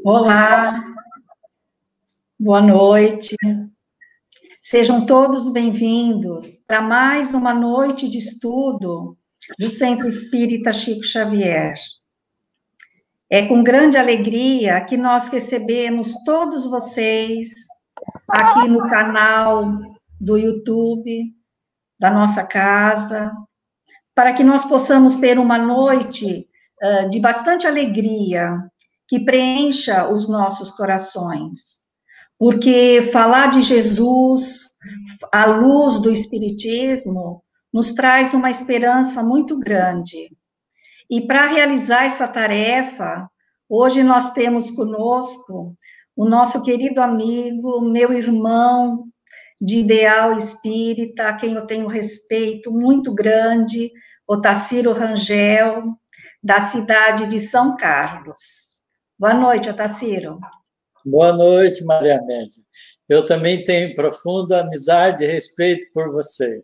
Olá, boa noite. Sejam todos bem-vindos para mais uma noite de estudo do Centro Espírita Chico Xavier. É com grande alegria que nós recebemos todos vocês aqui no canal do YouTube da nossa casa, para que nós possamos ter uma noite de bastante alegria, que preencha os nossos corações. Porque falar de Jesus, à luz do Espiritismo, nos traz uma esperança muito grande. E para realizar essa tarefa, hoje nós temos conosco o nosso querido amigo, meu irmão de ideal espírita, a quem eu tenho respeito muito grande, Otacílio Rangel, da cidade de São Carlos. Boa noite, Otacílio. Boa noite, Maria Amélia. Eu também tenho profunda amizade e respeito por você.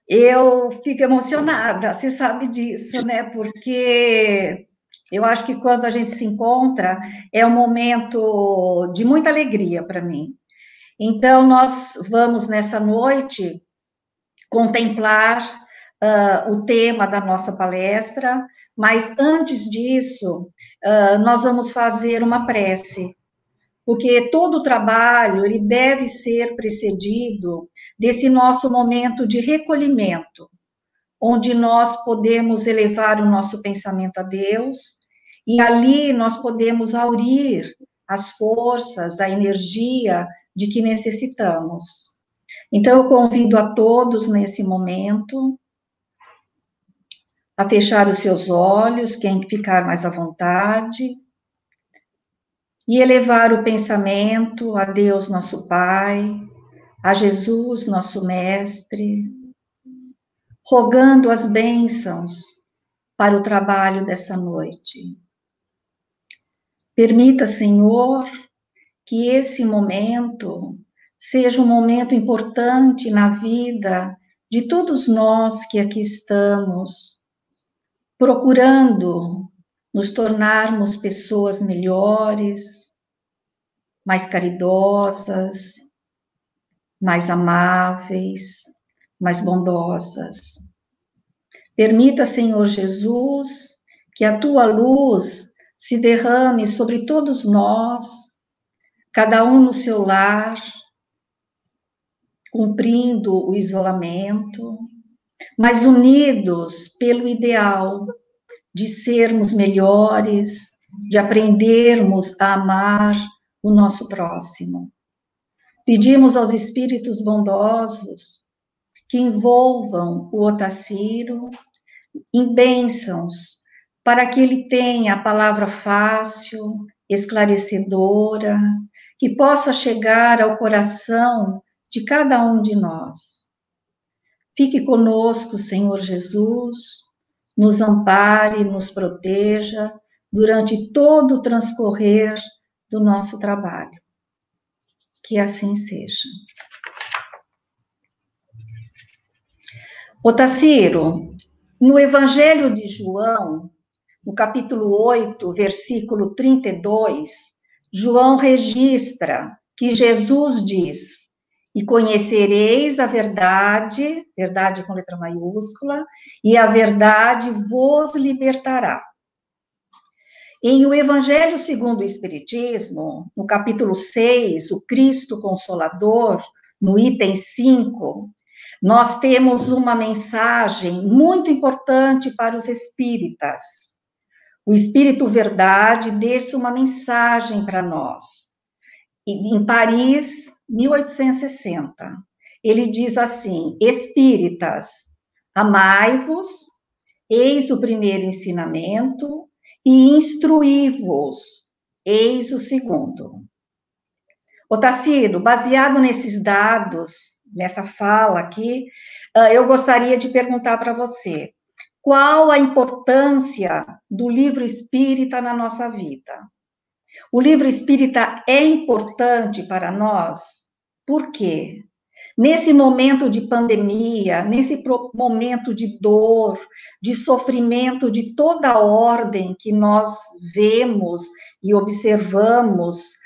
Eu fico emocionada, você sabe disso, né? Porque eu acho que quando a gente se encontra, é um momento de muita alegria para mim. Então, nós vamos nessa noite contemplar o tema da nossa palestra, mas antes disso, nós vamos fazer uma prece, porque todo o trabalho ele deve ser precedido desse nosso momento de recolhimento, onde nós podemos elevar o nosso pensamento a Deus, e ali nós podemos aurir as forças, a energia de que necessitamos. Então, eu convido a todos nesse momento a fechar os seus olhos, quem ficar mais à vontade, e elevar o pensamento a Deus, nosso Pai, a Jesus, nosso Mestre, rogando as bênçãos para o trabalho dessa noite. Permita, Senhor, que esse momento seja um momento importante na vida de todos nós que aqui estamos, procurando nos tornarmos pessoas melhores, mais caridosas, mais amáveis, mais bondosas. Permita, Senhor Jesus, que a tua luz se derrame sobre todos nós, cada um no seu lar, cumprindo o isolamento, mas unidos pelo ideal de sermos melhores, de aprendermos a amar o nosso próximo. Pedimos aos espíritos bondosos que envolvam o Otacílio em bênçãos, para que ele tenha a palavra fácil, esclarecedora, que possa chegar ao coração de cada um de nós. Fique conosco, Senhor Jesus, nos ampare, nos proteja durante todo o transcorrer do nosso trabalho. Que assim seja. Otacílio, no Evangelho de João, no capítulo 8, versículo 32, João registra que Jesus diz: e conhecereis a verdade, verdade com letra maiúscula, e a verdade vos libertará. Em O Evangelho segundo o Espiritismo, no capítulo 6, o Cristo Consolador, no item 5, nós temos uma mensagem muito importante para os espíritas. O Espírito Verdade deixa uma mensagem para nós. Em Paris, 1860, ele diz assim: espíritas, amai-vos, eis o primeiro ensinamento, e instruí-vos, eis o segundo. Otacílio, baseado nesses dados, nessa fala aqui, eu gostaria de perguntar para você, qual a importância do livro espírita na nossa vida? O livro espírita é importante para nós? Por quê? Nesse momento de pandemia, nesse momento de dor, de sofrimento de toda ordem que nós vemos e observamos,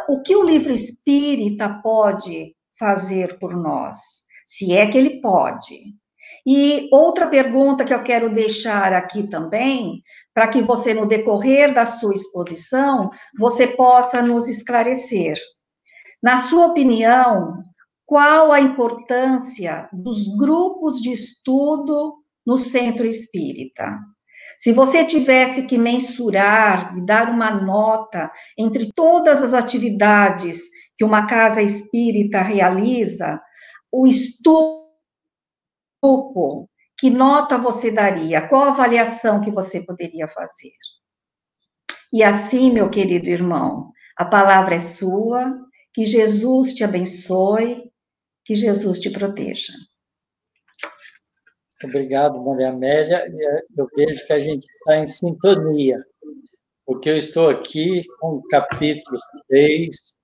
o que o livro espírita pode fazer por nós? Se é que ele pode. E outra pergunta que eu quero deixar aqui também, para que você, no decorrer da sua exposição, você possa nos esclarecer. Na sua opinião, qual a importância dos grupos de estudo no centro espírita? Se você tivesse que mensurar e dar uma nota entre todas as atividades que uma casa espírita realiza, o estudo, que nota você daria? Qual a avaliação que você poderia fazer? E assim, meu querido irmão, a palavra é sua, que Jesus te abençoe, que Jesus te proteja. Obrigado, Maria Amélia. Eu vejo que a gente está em sintonia, porque eu estou aqui com o capítulo 6,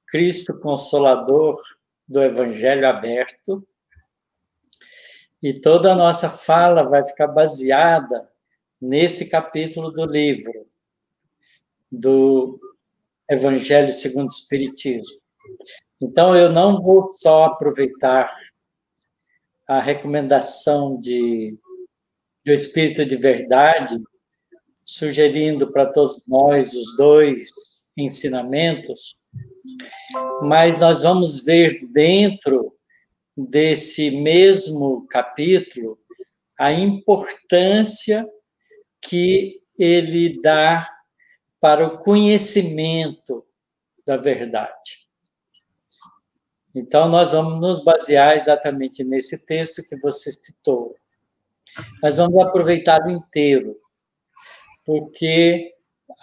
Cristo Consolador do Evangelho Aberto, e toda a nossa fala vai ficar baseada nesse capítulo do livro, do Evangelho segundo o Espiritismo. Então, eu não vou só aproveitar a recomendação do Espírito de Verdade, sugerindo para todos nós os dois ensinamentos, mas nós vamos ver dentro desse mesmo capítulo a importância que ele dá para o conhecimento da verdade. Então, nós vamos nos basear exatamente nesse texto que você citou. Nós vamos aproveitá-lo inteiro, porque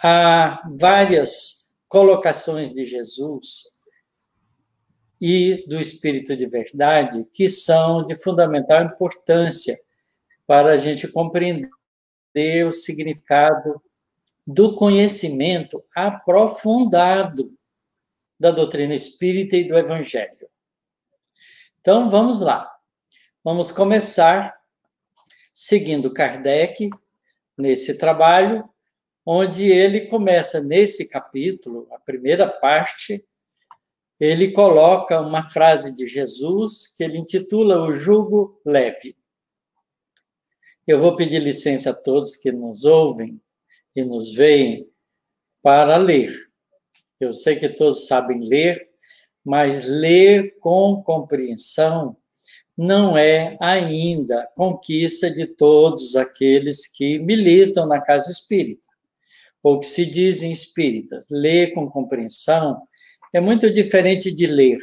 há várias colocações de Jesus e do Espírito de Verdade que são de fundamental importância para a gente compreender o significado do conhecimento aprofundado da doutrina espírita e do Evangelho. Então, vamos lá. Vamos começar seguindo Kardec nesse trabalho, onde ele começa nesse capítulo, a primeira parte, ele coloca uma frase de Jesus que ele intitula O Jugo Leve. Eu vou pedir licença a todos que nos ouvem e nos veem para ler. Eu sei que todos sabem ler, mas ler com compreensão não é ainda conquista de todos aqueles que militam na casa espírita, ou que se dizem espíritas. Ler com compreensão é muito diferente de ler.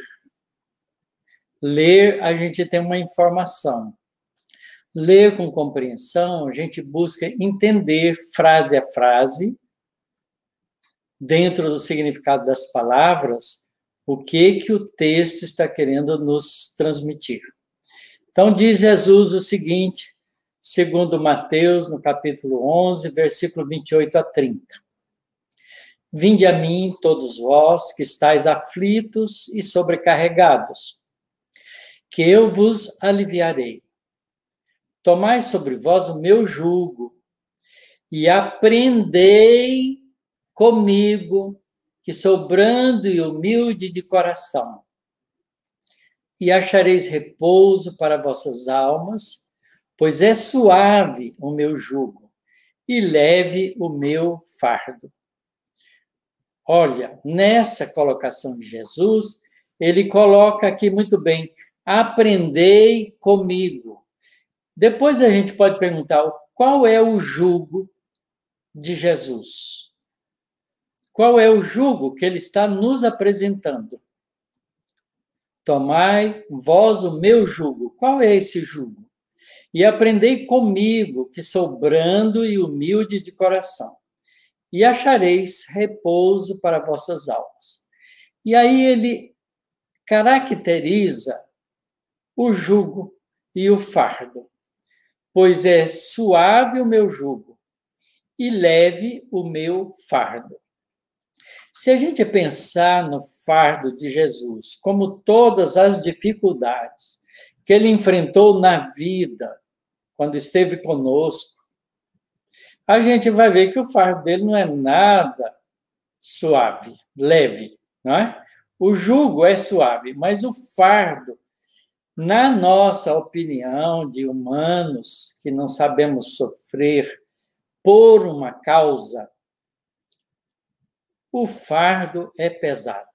Ler, a gente tem uma informação. Ler com compreensão, a gente busca entender frase a frase, dentro do significado das palavras, o que o texto está querendo nos transmitir. Então, diz Jesus o seguinte, segundo Mateus, no capítulo 11, versículo 28 a 30. Vinde a mim, todos vós que estáis aflitos e sobrecarregados, que eu vos aliviarei. Tomai sobre vós o meu jugo e aprendei comigo, que sou brando e humilde de coração, e achareis repouso para vossas almas, pois é suave o meu jugo e leve o meu fardo. Olha, nessa colocação de Jesus, ele coloca aqui muito bem, aprendei comigo. Depois a gente pode perguntar, qual é o jugo de Jesus? Qual é o jugo que ele está nos apresentando? Tomai vós o meu jugo. Qual é esse jugo? E aprendei comigo, que sou brando e humilde de coração, e achareis repouso para vossas almas. E aí ele caracteriza o jugo e o fardo, pois é suave o meu jugo e leve o meu fardo. Se a gente pensar no fardo de Jesus, como todas as dificuldades que ele enfrentou na vida, quando esteve conosco, a gente vai ver que o fardo dele não é nada suave, leve, não é? O jugo é suave, mas o fardo, na nossa opinião de humanos que não sabemos sofrer por uma causa, o fardo é pesado.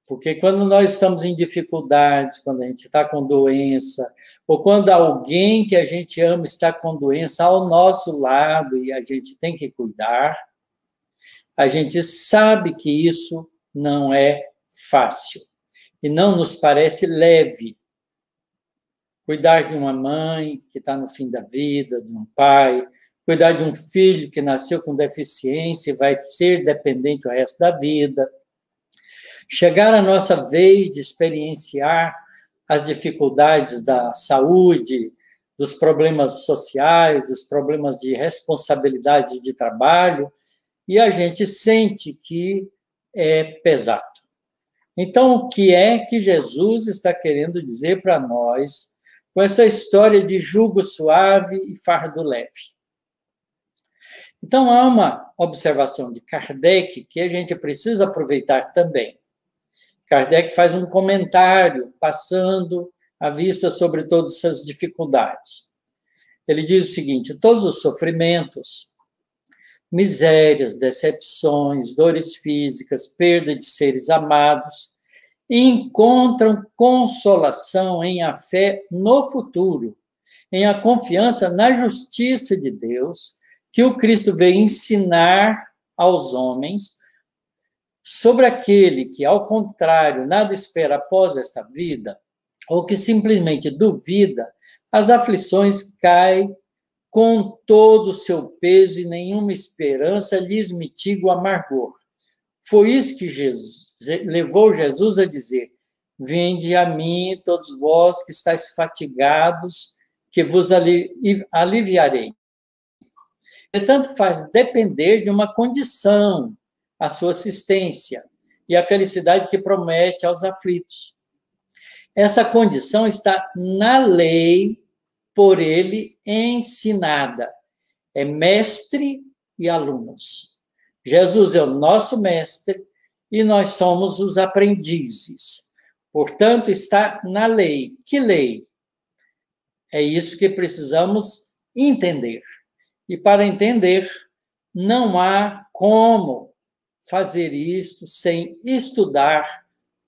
Porque quando nós estamos em dificuldades, quando a gente está com doença, ou quando alguém que a gente ama está com doença ao nosso lado e a gente tem que cuidar, a gente sabe que isso não é fácil e não nos parece leve. Cuidar de uma mãe que está no fim da vida, de um pai, cuidar de um filho que nasceu com deficiência e vai ser dependente o resto da vida. Chegar a nossa vez de experienciar as dificuldades da saúde, dos problemas sociais, dos problemas de responsabilidade de trabalho, e a gente sente que é pesado. Então, o que é que Jesus está querendo dizer para nós com essa história de jugo suave e fardo leve? Então, há uma observação de Kardec que a gente precisa aproveitar também. Kardec faz um comentário, passando a vista sobre todas essas dificuldades. Ele diz o seguinte: todos os sofrimentos, misérias, decepções, dores físicas, perda de seres amados, encontram consolação em a fé no futuro, em a confiança na justiça de Deus, que o Cristo veio ensinar aos homens, sobre aquele que, ao contrário, nada espera após esta vida, ou que simplesmente duvida, as aflições caem com todo o seu peso e nenhuma esperança lhes mitiga o amargor. Foi isso que levou Jesus a dizer: vinde a mim, todos vós que estáis fatigados, que vos aliviarei. Portanto, faz depender de uma condição a sua assistência e a felicidade que promete aos aflitos. Essa condição está na lei por ele ensinada. É mestre e alunos. Jesus é o nosso mestre e nós somos os aprendizes. Portanto, está na lei. Que lei? É isso que precisamos entender. E para entender, não há como fazer isto sem estudar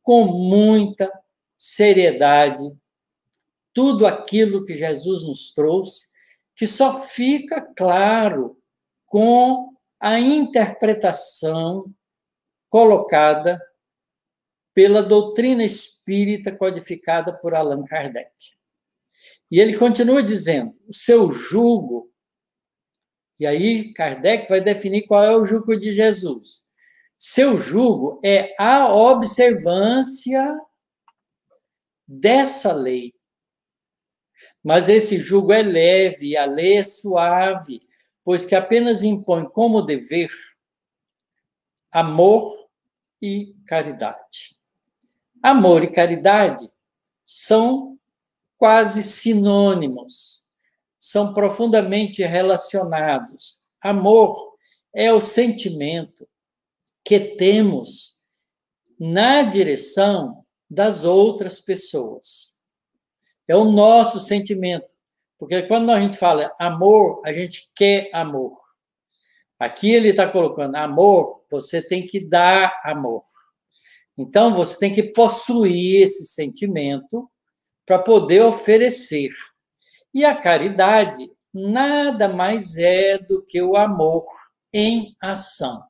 com muita seriedade tudo aquilo que Jesus nos trouxe, que só fica claro com a interpretação colocada pela doutrina espírita codificada por Allan Kardec. E ele continua dizendo: o seu jugo, e aí Kardec vai definir qual é o jugo de Jesus. Seu jugo é a observância dessa lei. Mas esse jugo é leve, a lei é suave, pois que apenas impõe como dever amor e caridade. Amor e caridade são quase sinônimos, são profundamente relacionados. Amor é o sentimento que temos na direção das outras pessoas. É o nosso sentimento. Porque quando a gente fala amor, a gente quer amor. Aqui ele está colocando amor, você tem que dar amor. Então, você tem que possuir esse sentimento para poder oferecer. E a caridade nada mais é do que o amor em ação.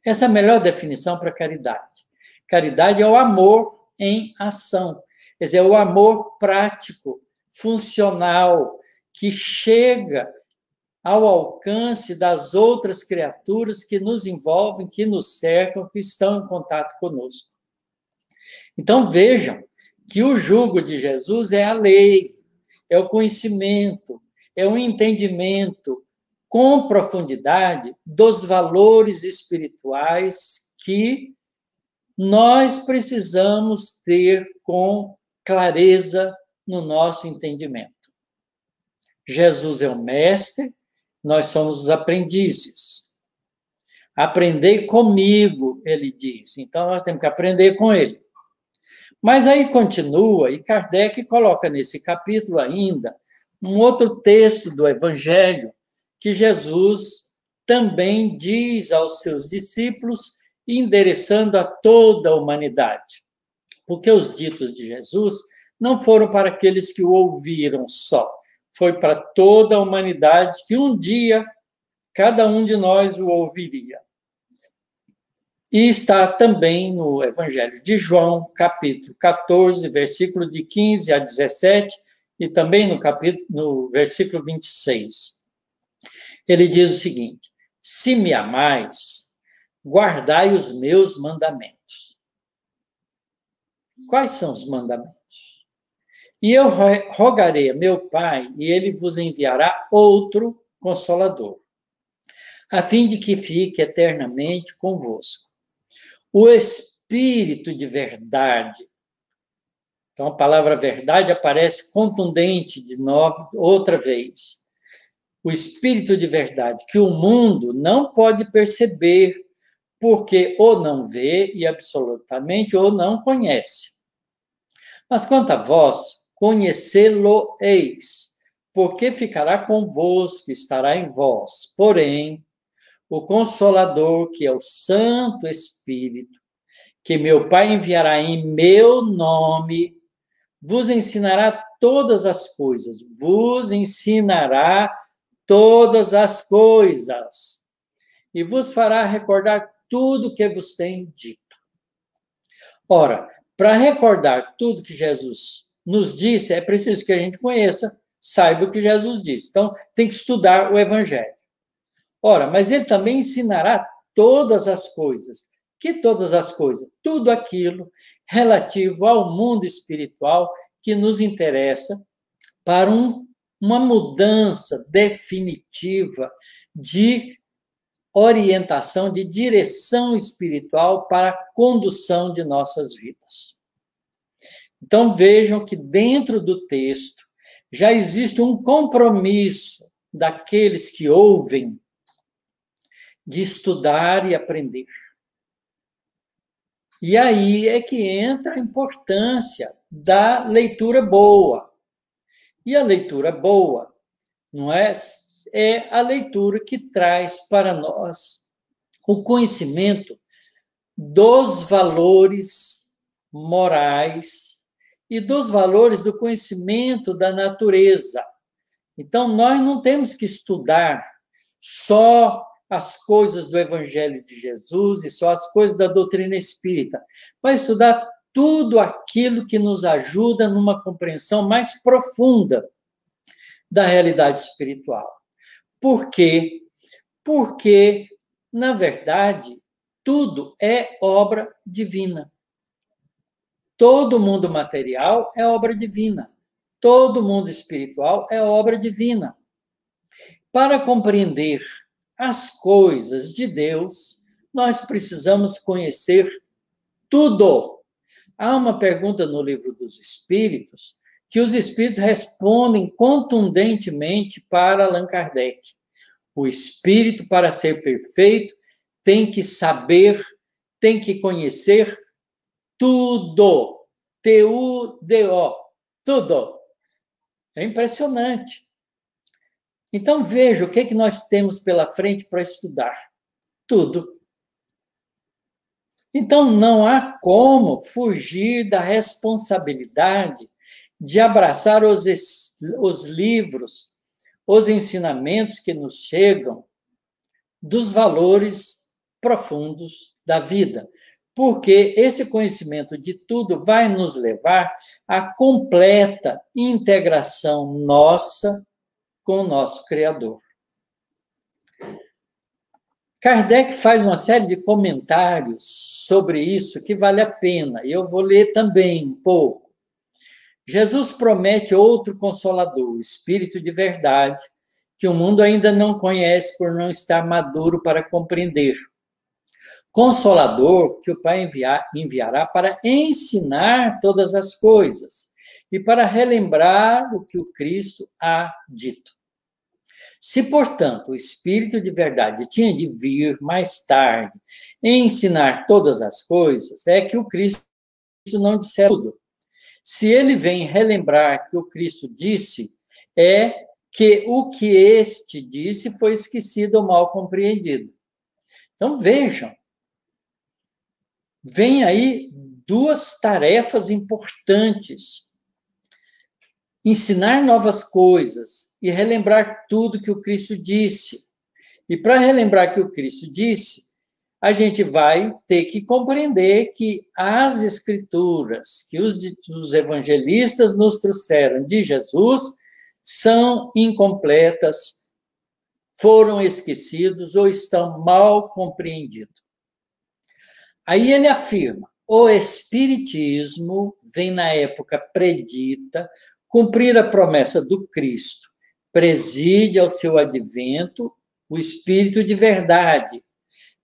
Essa é a melhor definição para caridade. Caridade é o amor em ação. Quer dizer, é o amor prático, funcional, que chega ao alcance das outras criaturas que nos envolvem, que nos cercam, que estão em contato conosco. Então, vejam que o jugo de Jesus é a lei, é o conhecimento, é o entendimento com profundidade dos valores espirituais que nós precisamos ter com clareza no nosso entendimento. Jesus é o mestre, nós somos os aprendizes. Aprendei comigo, ele diz. Então, nós temos que aprender com ele. Mas aí continua, e Kardec coloca nesse capítulo ainda um outro texto do Evangelho que Jesus também diz aos seus discípulos, endereçando a toda a humanidade. Porque os ditos de Jesus não foram para aqueles que o ouviram só, foi para toda a humanidade que um dia cada um de nós o ouviria. E está também no Evangelho de João, capítulo 14, versículo de 15 a 17, e também no versículo 26. Ele diz o seguinte: se me amais, guardai os meus mandamentos. Quais são os mandamentos? E eu rogarei a meu Pai, e ele vos enviará outro Consolador, a fim de que fique eternamente convosco. O Espírito de verdade. Então, a palavra verdade aparece contundente de novo, outra vez. O Espírito de verdade, que o mundo não pode perceber, porque ou não vê e absolutamente ou não conhece. Mas quanto a vós, conhecê-lo-eis, porque ficará convosco, estará em vós. Porém, o Consolador, que é o Santo Espírito, que meu Pai enviará em meu nome, vos ensinará todas as coisas, e vos fará recordar tudo que vos tenho dito. Ora, para recordar tudo que Jesus nos disse, é preciso que a gente conheça, saiba o que Jesus disse. Então, tem que estudar o Evangelho. Ora, mas ele também ensinará todas as coisas. Que todas as coisas? Tudo aquilo relativo ao mundo espiritual que nos interessa para uma mudança definitiva de orientação, de direção espiritual para a condução de nossas vidas. Então, vejam que dentro do texto já existe um compromisso daqueles que ouvem de estudar e aprender. E aí é que entra a importância da leitura boa. E a leitura boa, não é? É a leitura que traz para nós o conhecimento dos valores morais e dos valores do conhecimento da natureza. Então, nós não temos que estudar só as coisas do Evangelho de Jesus e só as coisas da doutrina espírita, mas estudar tudo aquilo que nos ajuda numa compreensão mais profunda da realidade espiritual. Por quê? Porque, na verdade, tudo é obra divina. Todo mundo material é obra divina. Todo mundo espiritual é obra divina. Para compreender as coisas de Deus, nós precisamos conhecer tudo. Há uma pergunta no Livro dos Espíritos que os Espíritos respondem contundentemente para Allan Kardec. O Espírito, para ser perfeito, tem que saber, tem que conhecer tudo. T-U-D-O. Tudo. É impressionante. Então, veja o que nós temos pela frente para estudar. Tudo. Então, não há como fugir da responsabilidade de abraçar os livros, os ensinamentos que nos chegam dos valores profundos da vida. Porque esse conhecimento de tudo vai nos levar à completa integração nossa com o nosso Criador. Kardec faz uma série de comentários sobre isso que vale a pena, e eu vou ler também um pouco. Jesus promete outro Consolador, o Espírito de verdade, que o mundo ainda não conhece por não estar maduro para compreender. Consolador, que o Pai enviará para ensinar todas as coisas e para relembrar o que o Cristo há dito. Se, portanto, o Espírito de verdade tinha de vir mais tarde e ensinar todas as coisas, é que o Cristo não disse tudo. Se ele vem relembrar que o Cristo disse, é que o que este disse foi esquecido ou mal compreendido. Então, vejam, vem aí duas tarefas importantes: ensinar novas coisas e relembrar tudo que o Cristo disse. E para relembrar que o Cristo disse, a gente vai ter que compreender que as escrituras que os evangelistas nos trouxeram de Jesus são incompletas, foram esquecidos ou estão mal compreendidos. Aí ele afirma: o Espiritismo vem na época predita cumprir a promessa do Cristo, preside ao seu advento o Espírito de verdade,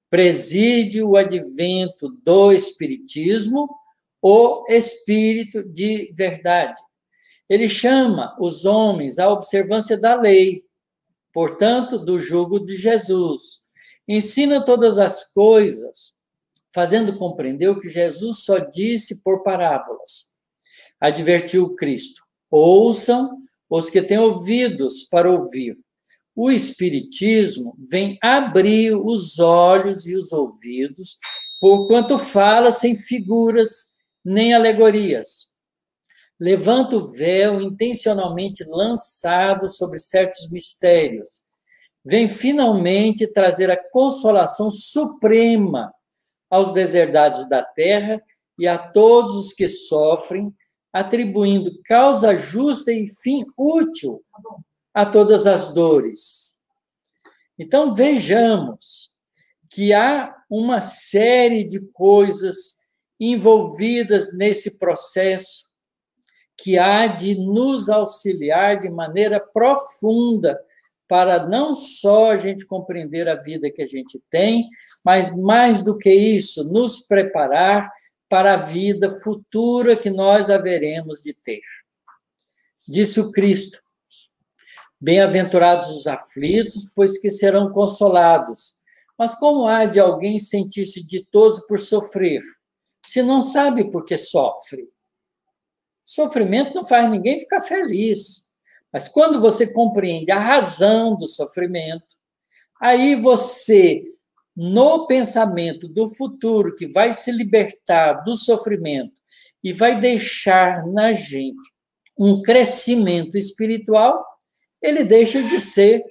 preside o advento do Espiritismo o Espírito de verdade. Ele chama os homens à observância da lei, portanto, do jugo de Jesus. Ensina todas as coisas, fazendo compreender o que Jesus só disse por parábolas. Advertiu Cristo: ouçam os que têm ouvidos para ouvir. O Espiritismo vem abrir os olhos e os ouvidos, porquanto fala sem figuras nem alegorias. Levanta o véu intencionalmente lançado sobre certos mistérios. Vem finalmente trazer a consolação suprema aos deserdados da terra e a todos os que sofrem, atribuindo causa justa e fim útil a todas as dores. Então, vejamos que há uma série de coisas envolvidas nesse processo que há de nos auxiliar de maneira profunda para não só a gente compreender a vida que a gente tem, mas mais do que isso, nos preparar para a vida futura que nós haveremos de ter. Disse o Cristo: bem-aventurados os aflitos, pois que serão consolados. Mas como há de alguém sentir-se ditoso por sofrer, se não sabe por que sofre? Sofrimento não faz ninguém ficar feliz. Mas quando você compreende a razão do sofrimento, aí você, no pensamento do futuro, que vai se libertar do sofrimento e vai deixar na gente um crescimento espiritual, ele deixa de ser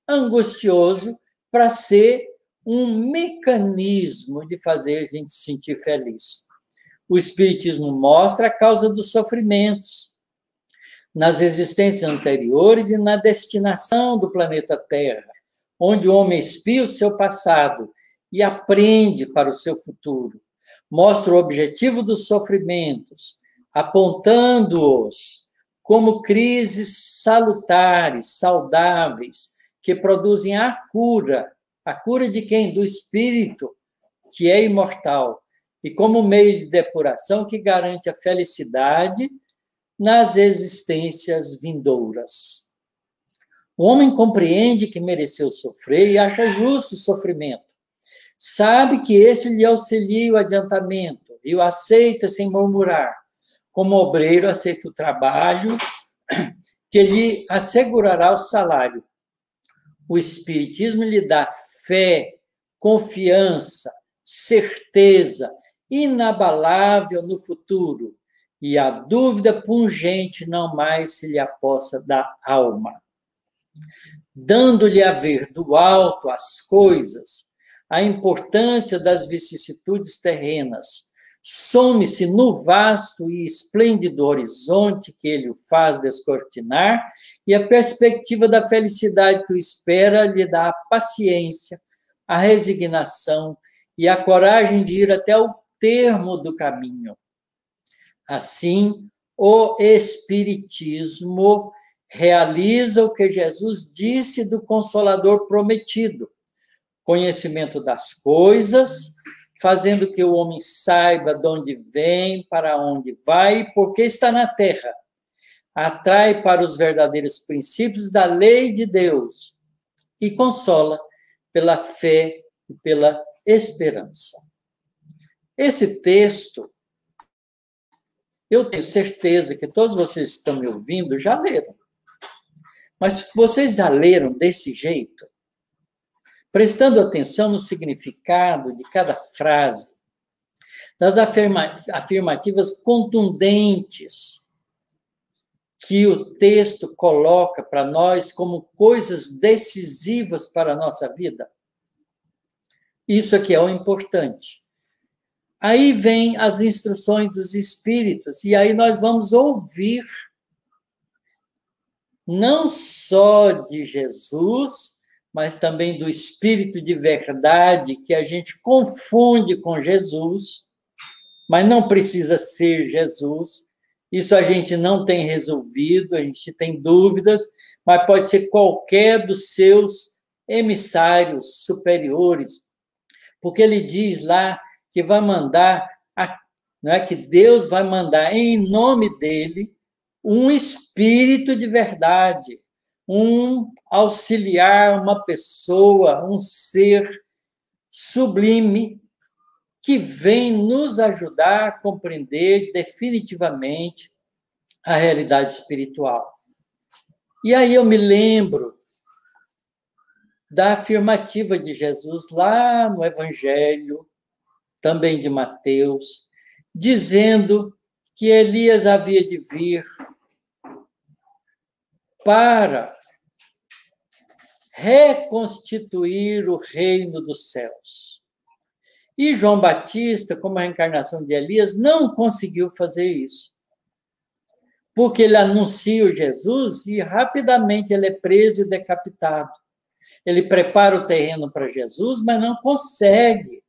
angustioso para ser um mecanismo de fazer a gente se sentir feliz. O Espiritismo mostra a causa dos sofrimentos nas existências anteriores e na destinação do planeta Terra, onde o homem espia o seu passado e aprende para o seu futuro. Mostra o objetivo dos sofrimentos, apontando-os como crises salutares, saudáveis, que produzem a cura. A cura de quem? Do espírito, que é imortal, e como meio de depuração que garante a felicidade nas existências vindouras. O homem compreende que mereceu sofrer e acha justo o sofrimento. Sabe que esse lhe auxilia o adiantamento e o aceita sem murmurar. Como obreiro aceita o trabalho que lhe assegurará o salário. O Espiritismo lhe dá fé, confiança, certeza inabalável no futuro, e a dúvida pungente não mais se lhe apossa da alma. Dando-lhe a ver do alto as coisas, a importância das vicissitudes terrenas, some-se no vasto e esplêndido horizonte que ele o faz descortinar, e a perspectiva da felicidade que o espera lhe dá a paciência, a resignação e a coragem de ir até o termo do caminho. Assim, o Espiritismo realiza o que Jesus disse do Consolador prometido: conhecimento das coisas, fazendo que o homem saiba de onde vem, para onde vai e por que está na terra. Atrai para os verdadeiros princípios da lei de Deus e consola pela fé e pela esperança. Esse texto, eu tenho certeza que todos vocês que estão me ouvindo já leram. Mas vocês já leram desse jeito? Prestando atenção no significado de cada frase, das afirmativas contundentes que o texto coloca para nós como coisas decisivas para a nossa vida? Isso aqui é o importante. Aí vem as instruções dos Espíritos, e aí nós vamos ouvir não só de Jesus, mas também do Espírito de verdade, que a gente confunde com Jesus, mas não precisa ser Jesus. Isso a gente não tem resolvido, a gente tem dúvidas, mas pode ser qualquer dos seus emissários superiores, porque ele diz lá que vai mandar, não é que Deus vai mandar em nome dele um espírito de verdade, um auxiliar, uma pessoa, um ser sublime que vem nos ajudar a compreender definitivamente a realidade espiritual. E aí eu me lembro da afirmativa de Jesus lá no Evangelho, também de Mateus, dizendo que Elias havia de vir para reconstituir o reino dos céus. E João Batista, como a reencarnação de Elias, não conseguiu fazer isso. Porque ele anuncia o Jesus e rapidamente ele é preso e decapitado. Ele prepara o terreno para Jesus, mas não consegue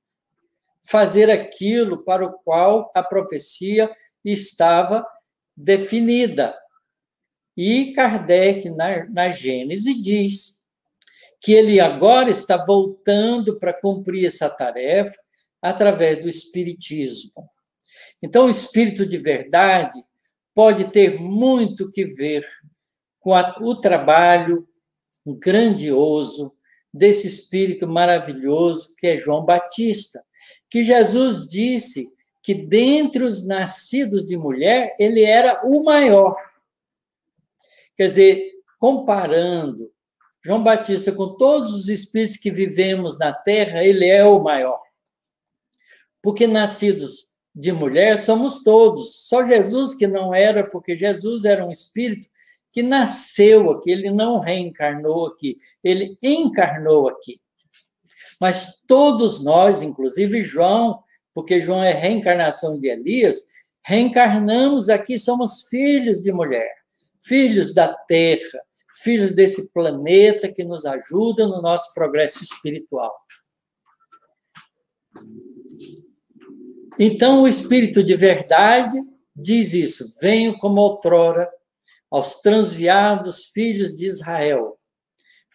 fazer aquilo para o qual a profecia estava definida. E Kardec, na Gênese, diz que ele agora está voltando para cumprir essa tarefa através do Espiritismo. Então, o Espírito de verdade pode ter muito que ver com o trabalho grandioso desse Espírito maravilhoso que é João Batista, que Jesus disse que dentre os nascidos de mulher, ele era o maior. Quer dizer, comparando João Batista com todos os espíritos que vivemos na Terra, ele é o maior. Porque nascidos de mulher somos todos. Só Jesus que não era, porque Jesus era um espírito que nasceu aqui, ele não reencarnou aqui, ele encarnou aqui. Mas todos nós, inclusive João, porque João é reencarnação de Elias, reencarnamos aqui, somos filhos de mulher, filhos da Terra, filhos desse planeta que nos ajuda no nosso progresso espiritual. Então, o Espírito de verdade diz isso: venho como outrora aos transviados filhos de Israel,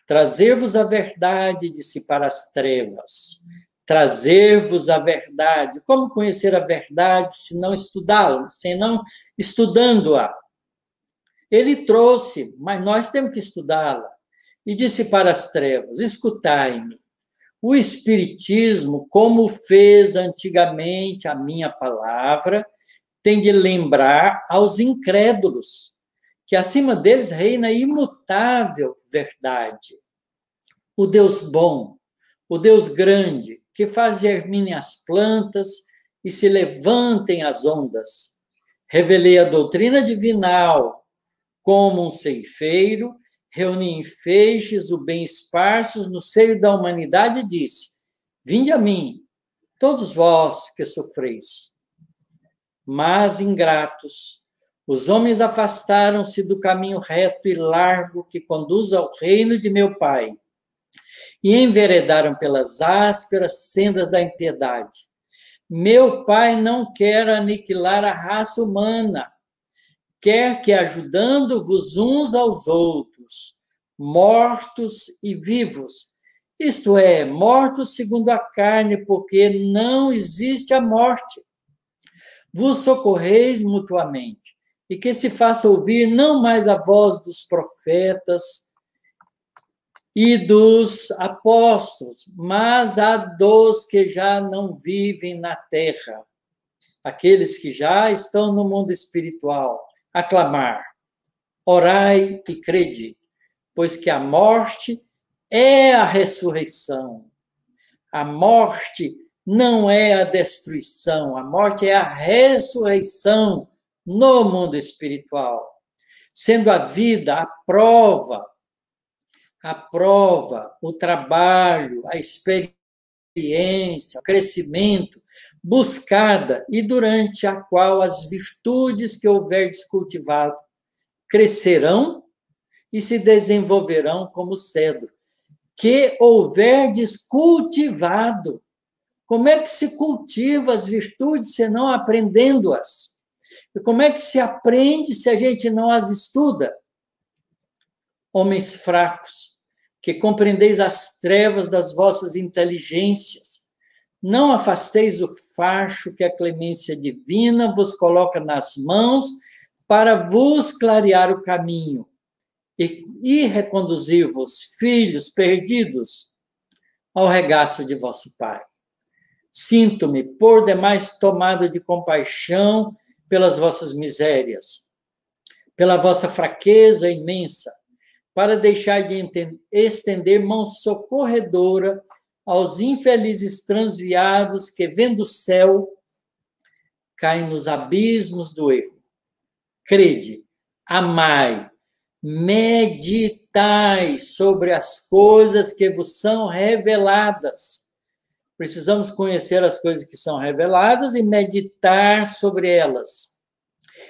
trazer-vos a verdade, dissipar as trevas, trazer-vos a verdade. Como conhecer a verdade se não estudá-la, se não estudando-a? Ele trouxe, mas nós temos que estudá-la. E dissipar as trevas, escutai-me. O Espiritismo, como fez antigamente a minha palavra, tem de lembrar aos incrédulos que acima deles reina a imutável verdade. O Deus bom, o Deus grande, que faz germinem as plantas e se levantem as ondas. Revelei a doutrina divinal como um ceifeiro, reuni em feixes o bem esparsos no seio da humanidade e disse: vinde a mim, todos vós que sofreis. Mas, ingratos, os homens afastaram-se do caminho reto e largo que conduz ao reino de meu Pai e enveredaram pelas ásperas sendas da impiedade. Meu Pai não quer aniquilar a raça humana, quer que ajudando-vos uns aos outros, mortos e vivos, isto é, mortos segundo a carne, porque não existe a morte. Vos socorreis mutuamente, e que se faça ouvir não mais a voz dos profetas e dos apóstolos, mas a dos que já não vivem na terra, aqueles que já estão no mundo espiritual, a clamar: orai e crede, pois que a morte é a ressurreição. A morte não é a destruição, a morte é a ressurreição no mundo espiritual. Sendo a vida a prova, o trabalho, a experiência, o crescimento buscada e durante a qual as virtudes que houverdes cultivado crescerão e se desenvolverão como cedro, que houverdes cultivado. Como é que se cultiva as virtudes se não aprendendo-as? E como é que se aprende se a gente não as estuda? Homens fracos, que compreendeis as trevas das vossas inteligências, não afasteis o facho que a clemência divina vos coloca nas mãos para vos clarear o caminho e reconduzir-vos, filhos perdidos, ao regaço de vosso Pai. Sinto-me por demais tomado de compaixão pelas vossas misérias, pela vossa fraqueza imensa, para deixar de estender mão socorredora aos infelizes transviados que, vendo o céu, caem nos abismos do erro. Crede, amai, meditai sobre as coisas que vos são reveladas. Precisamos conhecer as coisas que são reveladas e meditar sobre elas.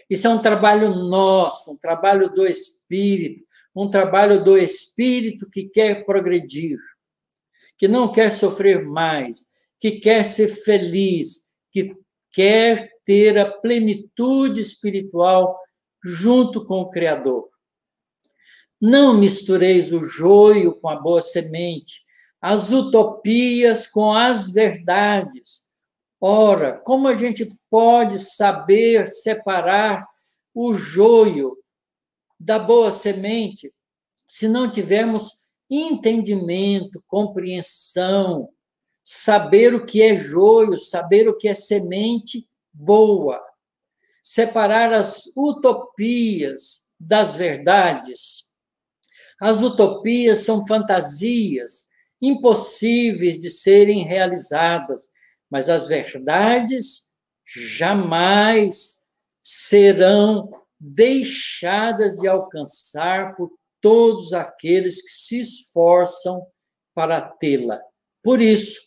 Isso é um trabalho nosso, um trabalho do Espírito, um trabalho do Espírito que quer progredir, que não quer sofrer mais, que quer ser feliz, que quer ter a plenitude espiritual junto com o Criador. Não mistureis o joio com a boa semente, as utopias com as verdades. Ora, como a gente pode saber separar o joio da boa semente se não tivermos entendimento, compreensão, saber o que é joio, saber o que é semente boa, separar as utopias das verdades? As utopias são fantasias impossíveis de serem realizadas, mas as verdades jamais serão deixadas de alcançar por todos aqueles que se esforçam para tê-la. Por isso,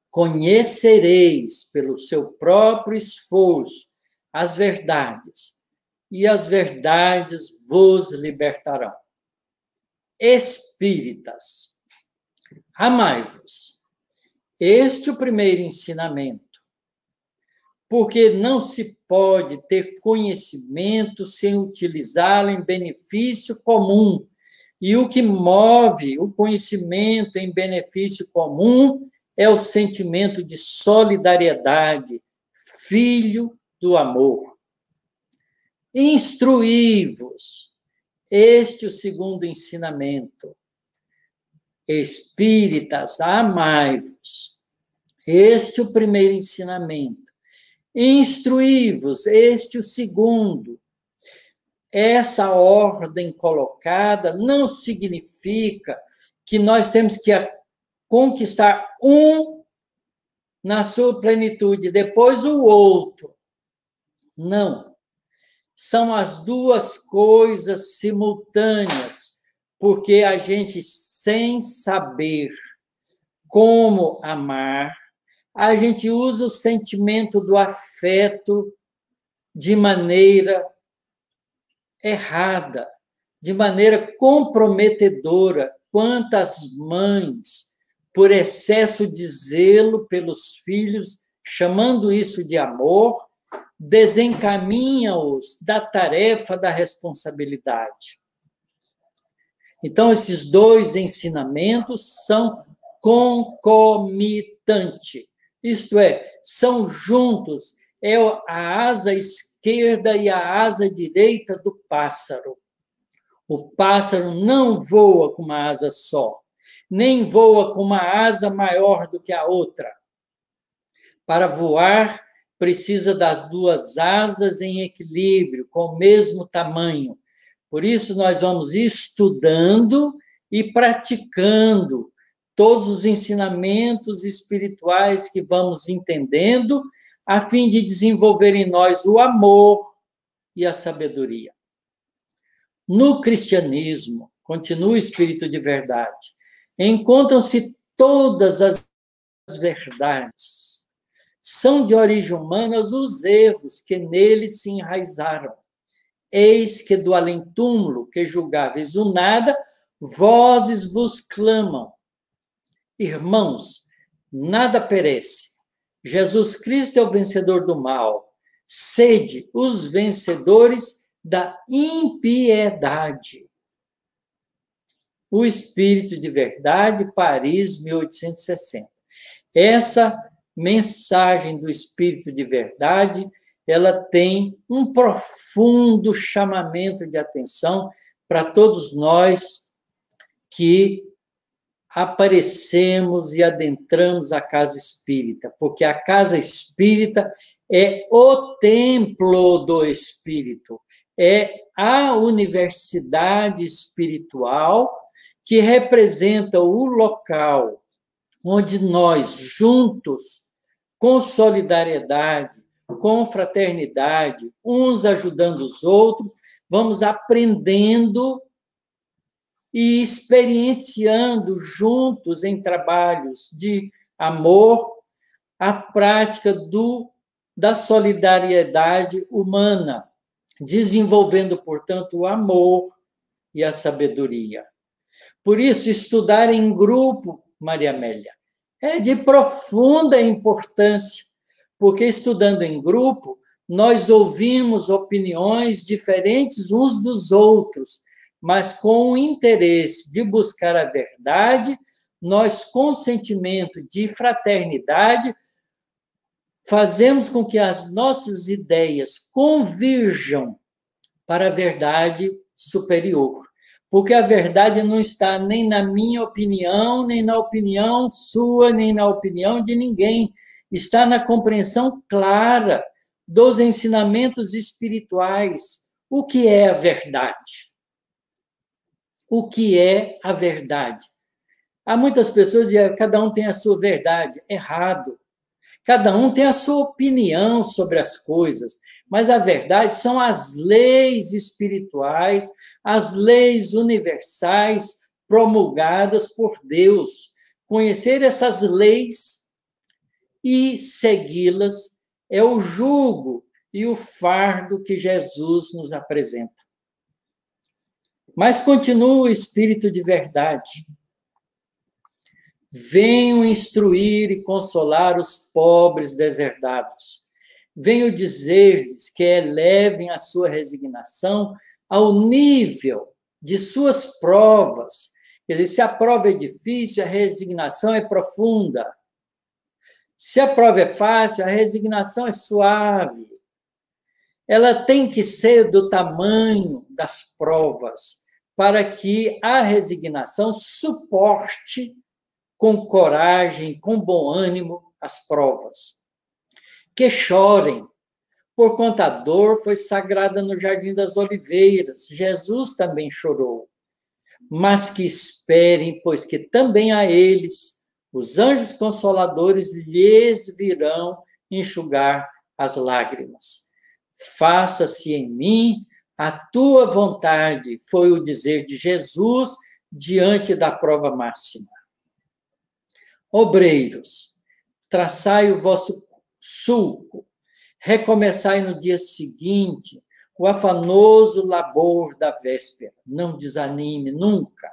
conhecereis pelo seu próprio esforço as verdades, e as verdades vos libertarão. Espíritas, amai-vos. Este é o primeiro ensinamento, porque não se pode ter conhecimento sem utilizá-lo em benefício comum. E o que move o conhecimento em benefício comum é o sentimento de solidariedade, filho do amor. Instruí-vos. Este é o segundo ensinamento. Espíritas, amai-vos. Este é o primeiro ensinamento. Instruí-vos, este é o segundo. Essa ordem colocada não significa que nós temos que conquistar um na sua plenitude, depois o outro. Não. São as duas coisas simultâneas, porque a gente, sem saber como amar, a gente usa o sentimento do afeto de maneira errada, de maneira comprometedora. Quantas mães, por excesso de zelo pelos filhos, chamando isso de amor, desencaminha-os da tarefa da responsabilidade. Então, esses dois ensinamentos são concomitantes, isto é, são juntos, é a asa esquerda e a asa direita do pássaro. O pássaro não voa com uma asa só, nem voa com uma asa maior do que a outra. Para voar, precisa das duas asas em equilíbrio, com o mesmo tamanho. Por isso, nós vamos estudando e praticando todos os ensinamentos espirituais que vamos entendendo, a fim de desenvolver em nós o amor e a sabedoria. No cristianismo, continua o Espírito de Verdade, encontram-se todas as verdades. São de origem humana os erros que neles se enraizaram. Eis que do além-túmulo, que julgáveis o nada, vozes vos clamam. Irmãos, nada perece. Jesus Cristo é o vencedor do mal. Sede os vencedores da impiedade. O Espírito de Verdade, Paris, 1860. Essa mensagem do Espírito de Verdade, ela tem um profundo chamamento de atenção para todos nós que aparecemos e adentramos a casa espírita, porque a casa espírita é o templo do Espírito, é a universidade espiritual que representa o local onde nós, juntos, com solidariedade, com fraternidade, uns ajudando os outros, vamos aprendendo e experienciando juntos em trabalhos de amor a prática da solidariedade humana, desenvolvendo, portanto, o amor e a sabedoria. Por isso, estudar em grupo, Maria Amélia, é de profunda importância, porque estudando em grupo, nós ouvimos opiniões diferentes uns dos outros, mas com o interesse de buscar a verdade, nós, com sentimento de fraternidade, fazemos com que as nossas ideias convirjam para a verdade superior. Porque a verdade não está nem na minha opinião, nem na opinião sua, nem na opinião de ninguém. Está na compreensão clara dos ensinamentos espirituais. O que é a verdade? O que é a verdade? Há muitas pessoas que dizem que cada um tem a sua verdade. Errado. Cada um tem a sua opinião sobre as coisas, mas a verdade são as leis espirituais, as leis universais promulgadas por Deus. Conhecer essas leis e segui-las é o jugo e o fardo que Jesus nos apresenta. Mas continua o Espírito de Verdade. Venho instruir e consolar os pobres deserdados. Venho dizer-lhes que elevem a sua resignação ao nível de suas provas. Quer dizer, se a prova é difícil, a resignação é profunda. Se a prova é fácil, a resignação é suave. Ela tem que ser do tamanho das provas, para que a resignação suporte com coragem, com bom ânimo, as provas. Que chorem, porquanto a dor foi sagrada no Jardim das Oliveiras. Jesus também chorou. Mas que esperem, pois que também a eles, os anjos consoladores, lhes virão enxugar as lágrimas. Faça-se em mim a tua vontade, foi o dizer de Jesus diante da prova máxima. Obreiros, traçai o vosso sulco, recomeçai no dia seguinte o afanoso labor da véspera. Não desanime nunca.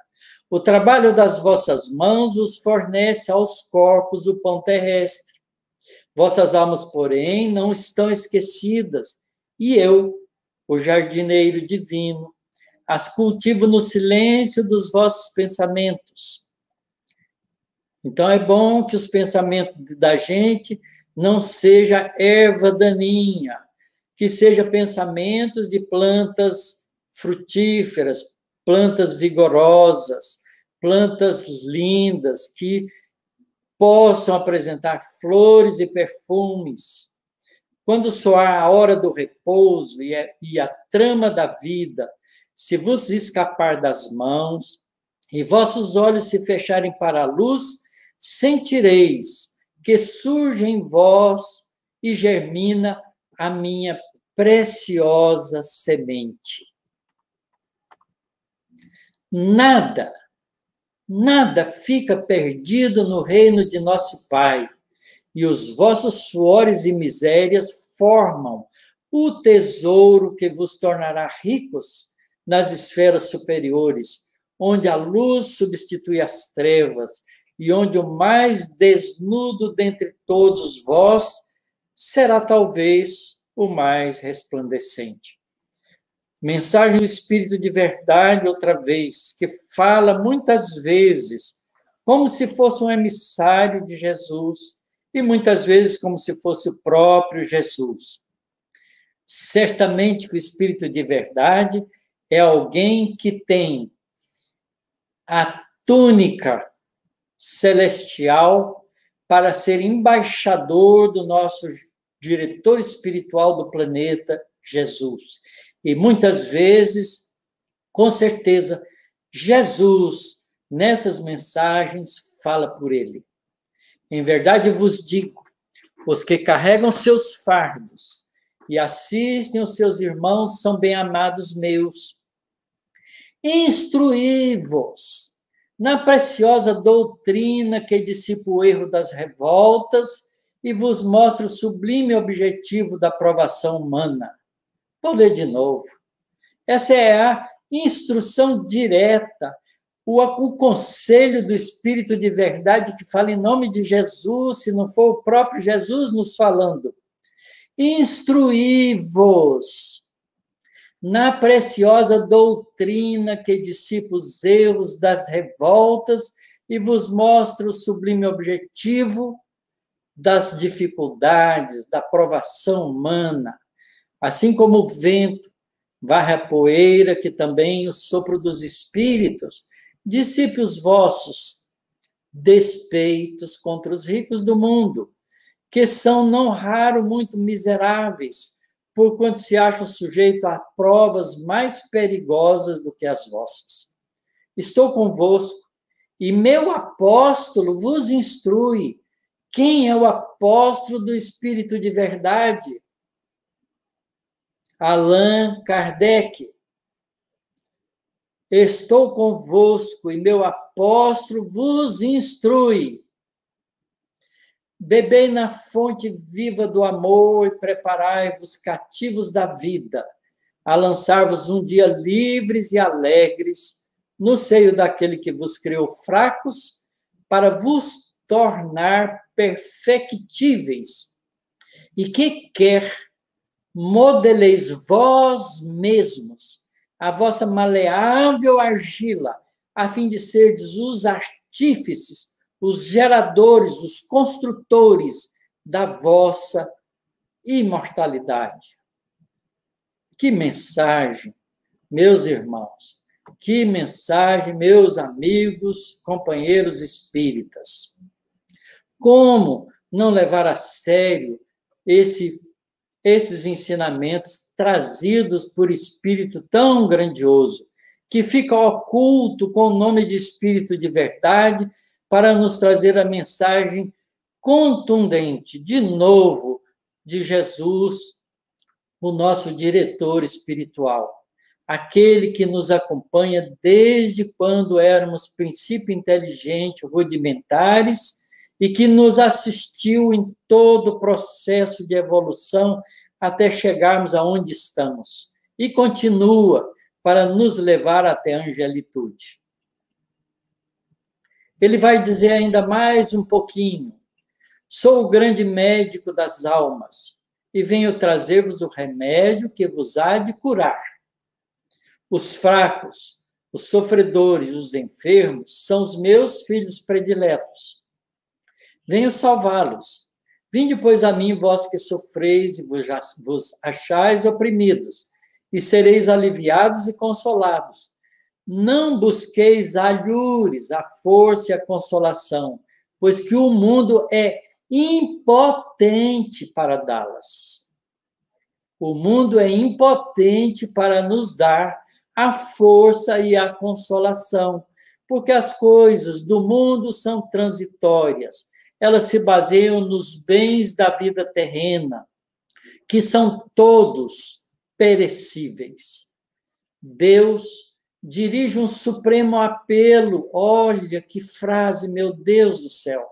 O trabalho das vossas mãos vos fornece aos corpos o pão terrestre. Vossas almas, porém, não estão esquecidas, e eu, o jardineiro divino, as cultivo no silêncio dos vossos pensamentos. Então, é bom que os pensamentos da gente não sejam erva daninha, que sejam pensamentos de plantas frutíferas, plantas vigorosas, plantas lindas, que possam apresentar flores e perfumes. Quando soar a hora do repouso e a trama da vida se vos escapar das mãos e vossos olhos se fecharem para a luz, sentireis que surge em vós e germina a minha preciosa semente. Nada fica perdido no reino de nosso Pai, e os vossos suores e misérias formam o tesouro que vos tornará ricos nas esferas superiores, onde a luz substitui as trevas, e onde o mais desnudo dentre todos vós será talvez o mais resplandecente. Mensagem do Espírito de verdade, outra vez, que fala muitas vezes como se fosse um emissário de Jesus e muitas vezes como se fosse o próprio Jesus. Certamente que o Espírito de verdade é alguém que tem a túnica celestial para ser embaixador do nosso diretor espiritual do planeta, Jesus. E muitas vezes, com certeza, Jesus, nessas mensagens, fala por ele. Em verdade vos digo, os que carregam seus fardos e assistem os seus irmãos são bem-amados meus. Instruí-vos na preciosa doutrina que dissipa o erro das revoltas e vos mostra o sublime objetivo da provação humana. Vou ler de novo. Essa é a instrução direta, o conselho do Espírito de verdade que fala em nome de Jesus, se não for o próprio Jesus nos falando. Instruí-vos na preciosa doutrina que dissipa os erros das revoltas e vos mostra o sublime objetivo das dificuldades, da provação humana. Assim como o vento varre a poeira, que também o sopro dos espíritos dissipe os vossos despeitos contra os ricos do mundo, que são não raro muito miseráveis, porquanto se acham sujeitos a provas mais perigosas do que as vossas. Estou convosco, e meu apóstolo vos instrui. Quem é o apóstolo do Espírito de verdade? Allan Kardec. Estou convosco, e meu apóstolo vos instrui. Bebei na fonte viva do amor e preparai-vos cativos da vida, a lançar-vos um dia livres e alegres no seio daquele que vos criou fracos, para vos tornar perfectíveis, e que quer modeleis vós mesmos a vossa maleável argila, a fim de serdes os artífices, os geradores, os construtores da vossa imortalidade. Que mensagem, meus irmãos, que mensagem, meus amigos, companheiros espíritas. Como não levar a sério esses ensinamentos trazidos por espírito tão grandioso, que fica oculto com o nome de Espírito de verdade, para nos trazer a mensagem contundente, de novo, de Jesus, o nosso diretor espiritual, aquele que nos acompanha desde quando éramos princípio inteligente, rudimentares, e que nos assistiu em todo o processo de evolução até chegarmos aonde estamos, e continua para nos levar até a angelitude. Ele vai dizer ainda mais um pouquinho. Sou o grande médico das almas e venho trazer-vos o remédio que vos há de curar. Os fracos, os sofredores, os enfermos são os meus filhos prediletos. Venho salvá-los. Vinde, pois, a mim, vós que sofreis e vos achais oprimidos, e sereis aliviados e consolados. Não busqueis alhures, a força e a consolação, pois que o mundo é impotente para dá-las. O mundo é impotente para nos dar a força e a consolação, porque as coisas do mundo são transitórias. Elas se baseiam nos bens da vida terrena, que são todos perecíveis. Deus dirige um supremo apelo. Olha que frase, meu Deus do céu.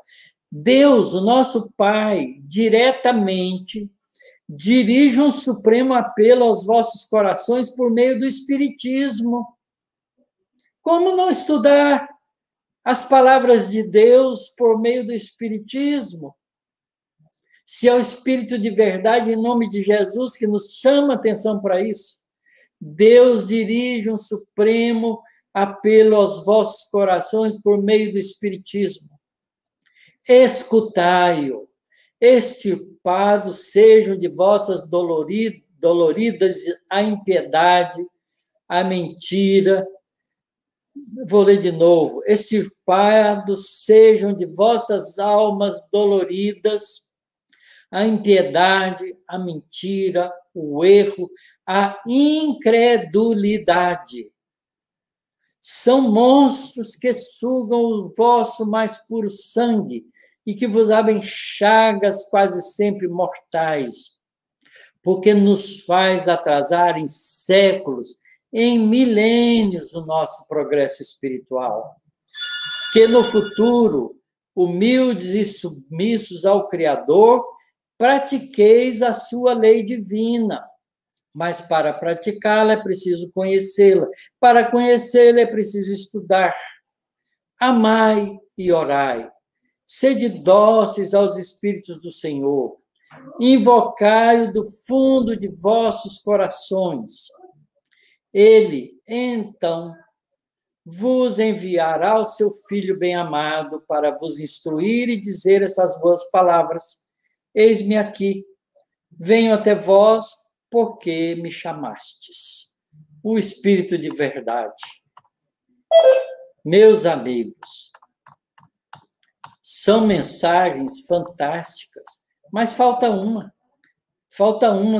Deus, o nosso Pai, diretamente dirige um supremo apelo aos vossos corações por meio do Espiritismo. Como não estudar as palavras de Deus por meio do Espiritismo? Se é o Espírito de verdade, em nome de Jesus, que nos chama a atenção para isso, Deus dirige um supremo apelo aos vossos corações por meio do Espiritismo. Escutai-o, extirpados sejam de vossas doloridas a impiedade, a mentira. Vou ler de novo. Extirpados sejam de vossas almas doloridas a impiedade, a mentira, o erro, a incredulidade. São monstros que sugam o vosso mais puro sangue e que vos abrem chagas quase sempre mortais, porque nos faz atrasar em séculos, em milênios, o nosso progresso espiritual. Que no futuro, humildes e submissos ao Criador, pratiqueis a sua lei divina. Mas para praticá-la é preciso conhecê-la. Para conhecê-la é preciso estudar. Amai e orai. Sede dóceis aos Espíritos do Senhor. Invocai-o do fundo de vossos corações. Ele, então, vos enviará o seu Filho bem-amado para vos instruir e dizer essas boas palavras. Eis-me aqui. Venho até vós porque me chamastes. O Espírito de verdade. Meus amigos, são mensagens fantásticas, mas falta uma,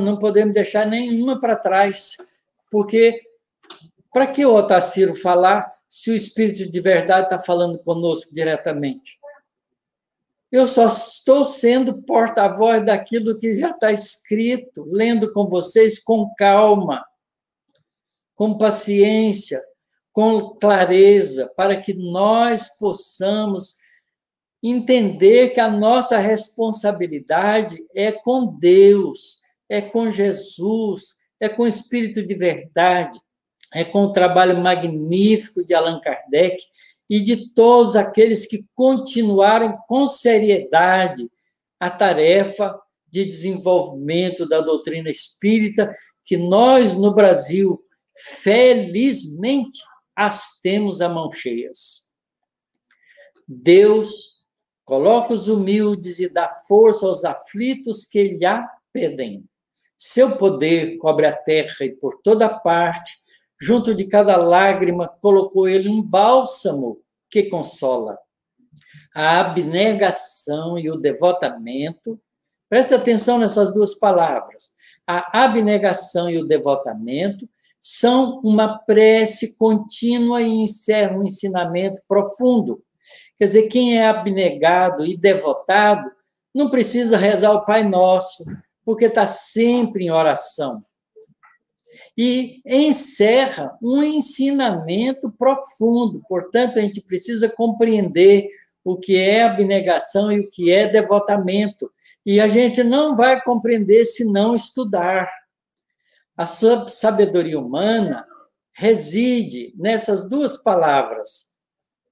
não podemos deixar nenhuma para trás, porque para que o Otacílio falar se o Espírito de verdade está falando conosco diretamente? Eu só estou sendo porta-voz daquilo que já está escrito, lendo com vocês com calma, com paciência, com clareza, para que nós possamos entender que a nossa responsabilidade é com Deus, é com Jesus, é com o Espírito de verdade, é com o trabalho magnífico de Allan Kardec e de todos aqueles que continuaram com seriedade a tarefa de desenvolvimento da doutrina espírita, que nós, no Brasil, felizmente, as temos a mão cheias. Deus coloca os humildes e dá força aos aflitos que lhe a pedem. Seu poder cobre a terra e por toda parte, junto de cada lágrima, colocou ele um bálsamo que consola. A abnegação e o devotamento, preste atenção nessas duas palavras, a abnegação e o devotamento são uma prece contínua e encerram um ensinamento profundo. Quer dizer, quem é abnegado e devotado não precisa rezar o Pai Nosso, porque está sempre em oração. E encerra um ensinamento profundo. Portanto, a gente precisa compreender o que é abnegação e o que é devotamento. E a gente não vai compreender se não estudar. A sabedoria humana reside nessas duas palavras,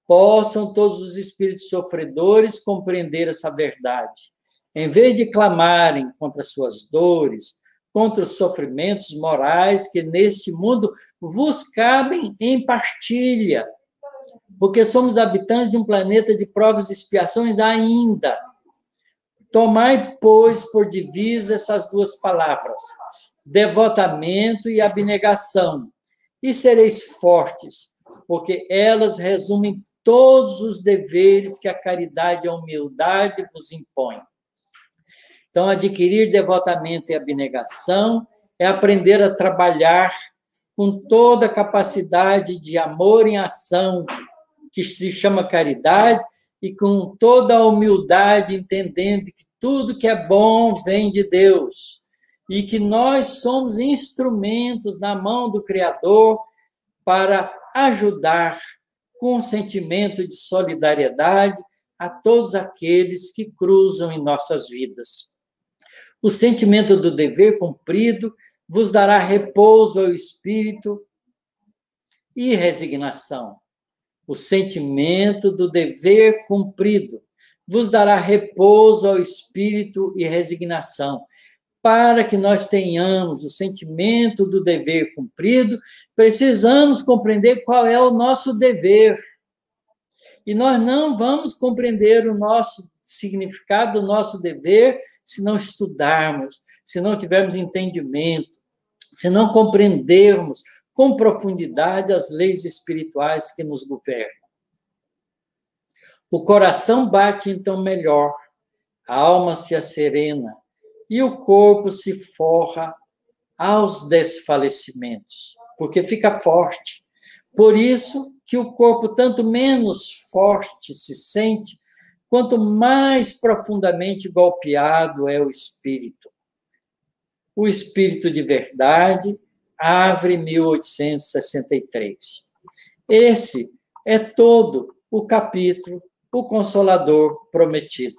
possam todos os espíritos sofredores compreender essa verdade. Em vez de clamarem contra suas dores, contra os sofrimentos morais que neste mundo vos cabem em partilha, porque somos habitantes de um planeta de provas e expiações ainda. Tomai, pois, por divisa essas duas palavras, devotamento e abnegação, e sereis fortes, porque elas resumem todos os deveres que a caridade e a humildade vos impõem. Então, adquirir devotamento e abnegação é aprender a trabalhar com toda a capacidade de amor em ação, que se chama caridade, e com toda a humildade, entendendo que tudo que é bom vem de Deus, e que nós somos instrumentos na mão do Criador para ajudar com um sentimento de solidariedade a todos aqueles que cruzam em nossas vidas. O sentimento do dever cumprido vos dará repouso ao espírito e resignação. O sentimento do dever cumprido vos dará repouso ao espírito e resignação. Para que nós tenhamos o sentimento do dever cumprido, precisamos compreender qual é o nosso dever. E nós não vamos compreender o nosso significado do nosso dever se não estudarmos, se não tivermos entendimento, se não compreendermos com profundidade as leis espirituais que nos governam. O coração bate então melhor, a alma se asserena e o corpo se forra aos desfalecimentos, porque fica forte. Por isso que o corpo tanto menos forte se sente, quanto mais profundamente golpeado é o espírito. O Espírito de Verdade, Havre 1863. Esse é todo o capítulo, o Consolador Prometido.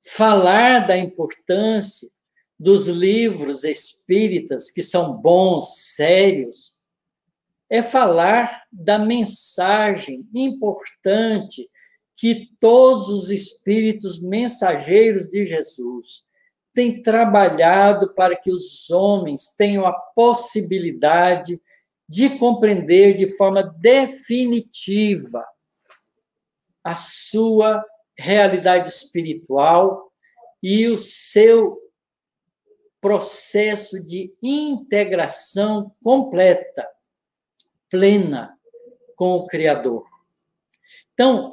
Falar da importância dos livros espíritas, que são bons, sérios, é falar da mensagem importante que todos os espíritos mensageiros de Jesus têm trabalhado para que os homens tenham a possibilidade de compreender de forma definitiva a sua realidade espiritual e o seu processo de integração completa, plena com o Criador. Então,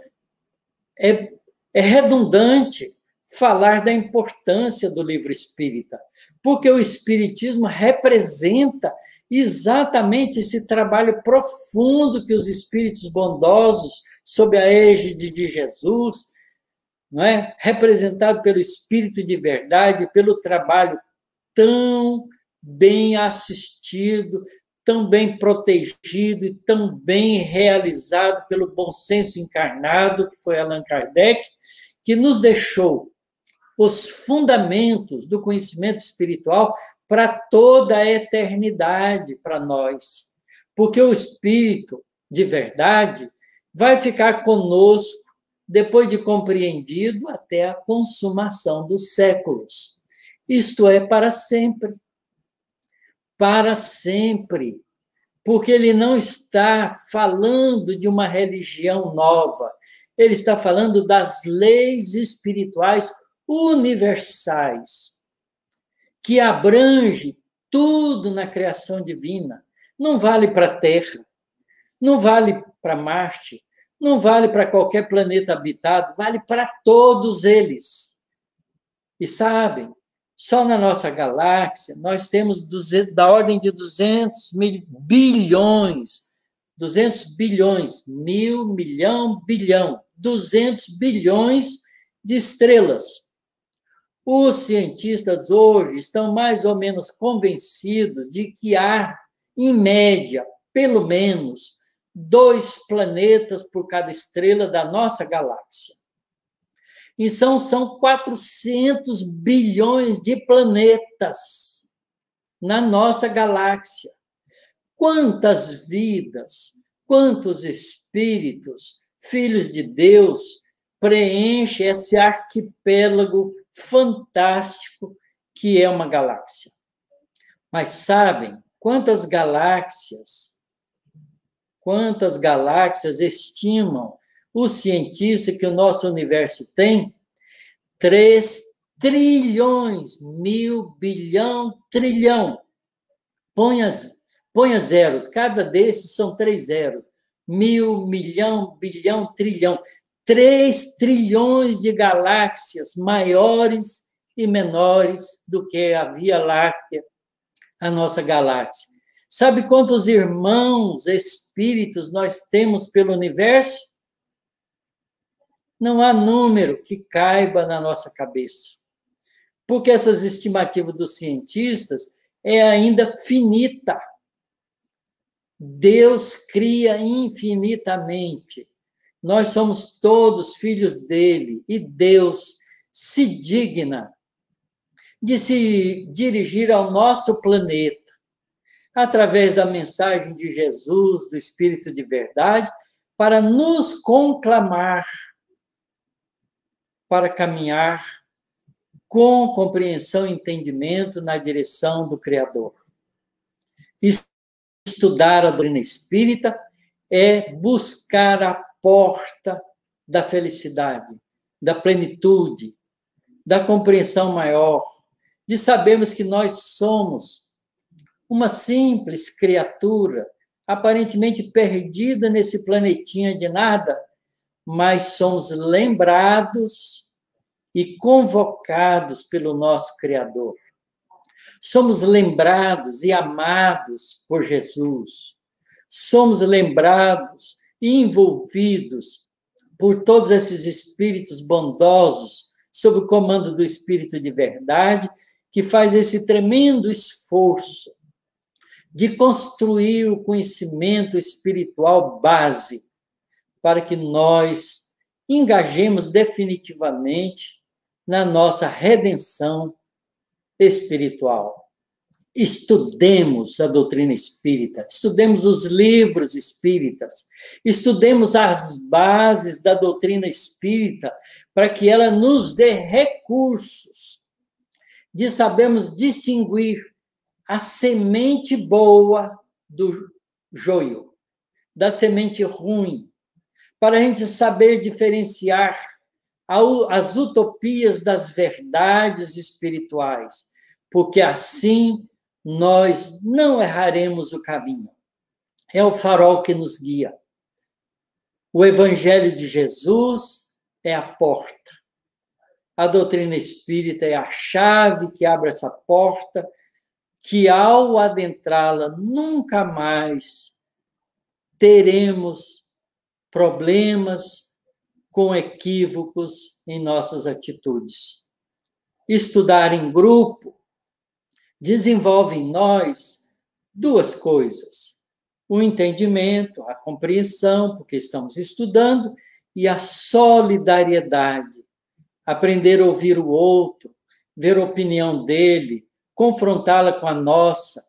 é redundante falar da importância do livro espírita, porque o espiritismo representa exatamente esse trabalho profundo que os espíritos bondosos, sob a égide de Jesus, não é? Representado pelo Espírito de Verdade, pelo trabalho tão bem assistido, tão bem protegido e tão bem realizado pelo bom senso encarnado, que foi Allan Kardec, que nos deixou os fundamentos do conhecimento espiritual para toda a eternidade para nós. Porque o Espírito de Verdade vai ficar conosco depois de compreendido até a consumação dos séculos. Isto é, para sempre. Para sempre. Porque ele não está falando de uma religião nova, ele está falando das leis espirituais universais, que abrange tudo na criação divina. Não vale para a Terra, não vale para Marte, não vale para qualquer planeta habitado, vale para todos eles. E sabem, só na nossa galáxia nós temos da ordem de 200 bilhões, 200 bilhões, mil, milhão, bilhão, 200 bilhões de estrelas. Os cientistas hoje estão mais ou menos convencidos de que há, em média, pelo menos 2 planetas por cada estrela da nossa galáxia. E são 400 bilhões de planetas na nossa galáxia. Quantas vidas, quantos espíritos, filhos de Deus, preenche esse arquipélago fantástico que é uma galáxia. Mas sabem quantas galáxias estimam os cientistas que o nosso universo tem? 3 trilhões, 1000, bilhão, trilhão. Ponha zeros, cada desses são 3 zeros. 1000, milhão, bilhão, trilhão. 3 trilhões de galáxias maiores e menores do que a Via Láctea, a nossa galáxia. Sabe quantos irmãos espíritos nós temos pelo universo? Não há número que caiba na nossa cabeça. Porque essas estimativas dos cientistas é ainda finita. Deus cria infinitamente. Nós somos todos filhos dele e Deus se digna de se dirigir ao nosso planeta através da mensagem de Jesus, do Espírito de verdade, para nos conclamar, para caminhar com compreensão e entendimento na direção do Criador. Estudar a doutrina espírita é buscar a porta da felicidade, da plenitude, da compreensão maior, de sabermos que nós somos uma simples criatura, aparentemente perdida nesse planetinha de nada, mas somos lembrados e convocados pelo nosso Criador. Somos lembrados e amados por Jesus. Somos lembrados e envolvidos por todos esses espíritos bondosos, sob o comando do Espírito de verdade, que faz esse tremendo esforço de construir o conhecimento espiritual base para que nós engajemos definitivamente na nossa redenção espiritual. Estudemos a doutrina espírita, estudemos os livros espíritas, estudemos as bases da doutrina espírita para que ela nos dê recursos de sabermos distinguir a semente boa do joio, da semente ruim, para a gente saber diferenciar as utopias das verdades espirituais, porque assim nós não erraremos o caminho. É o farol que nos guia. O Evangelho de Jesus é a porta. A doutrina espírita é a chave que abre essa porta, que ao adentrá-la nunca mais teremos problemas com equívocos em nossas atitudes. Estudar em grupo desenvolve em nós 2 coisas: o entendimento, a compreensão, porque estamos estudando, e a solidariedade. Aprender a ouvir o outro, ver a opinião dele, confrontá-la com a nossa,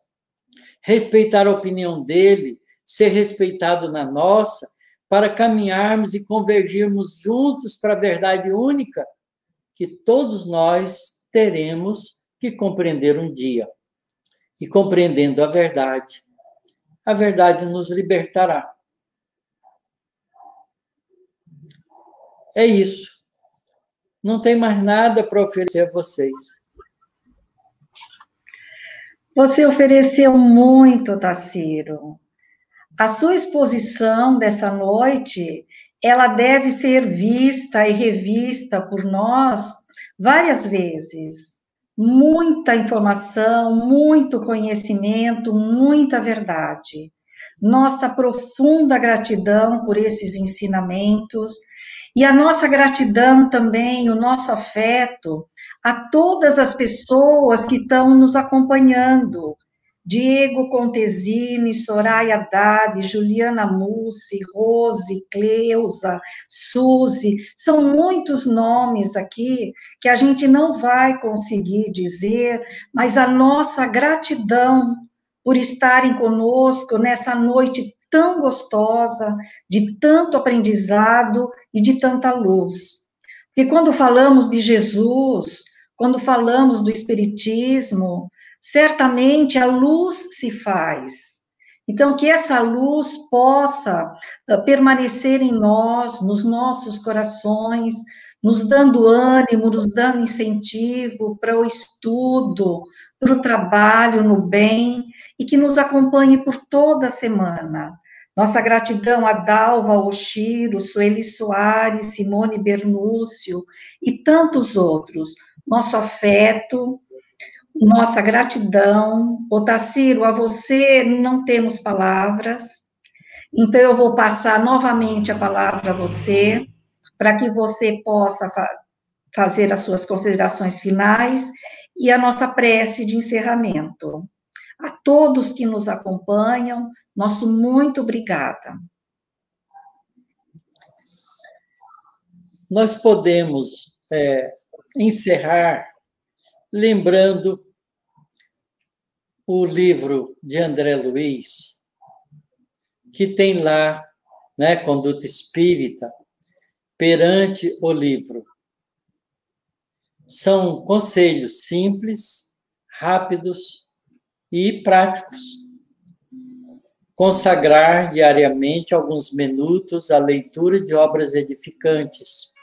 respeitar a opinião dele, ser respeitado na nossa, para caminharmos e convergirmos juntos para a verdade única que todos nós teremos que compreender um dia. E compreendendo a verdade nos libertará. É isso. Não tem mais nada para oferecer a vocês. Você ofereceu muito, Tarsiro. A sua exposição dessa noite, ela deve ser vista e revista por nós várias vezes. Muita informação, muito conhecimento, muita verdade. Nossa profunda gratidão por esses ensinamentos e a nossa gratidão também, o nosso afeto a todas as pessoas que estão nos acompanhando. Diego Contesini, Soraya Haddad, Juliana Mussi, Rose, Cleusa, Suzy, são muitos nomes aqui que a gente não vai conseguir dizer, mas a nossa gratidão por estarem conosco nessa noite tão gostosa, de tanto aprendizado e de tanta luz. Porque quando falamos de Jesus, quando falamos do Espiritismo, certamente a luz se faz. Então, que essa luz possa permanecer em nós, nos nossos corações, nos dando ânimo, nos dando incentivo para o estudo, para o trabalho no bem, e que nos acompanhe por toda a semana. Nossa gratidão a Dalva Oshiro, Sueli Soares, Simone Bernúcio e tantos outros. Nosso afeto, nossa gratidão. Otacílio, a você não temos palavras, então eu vou passar novamente a palavra a você, para que você possa fazer as suas considerações finais e a nossa prece de encerramento. A todos que nos acompanham, nosso muito obrigada. Nós podemos encerrar lembrando o livro de André Luiz, que tem lá, né, Conduta Espírita, perante o livro. São conselhos simples, rápidos e práticos. Consagrar diariamente alguns minutos à leitura de obras edificantes,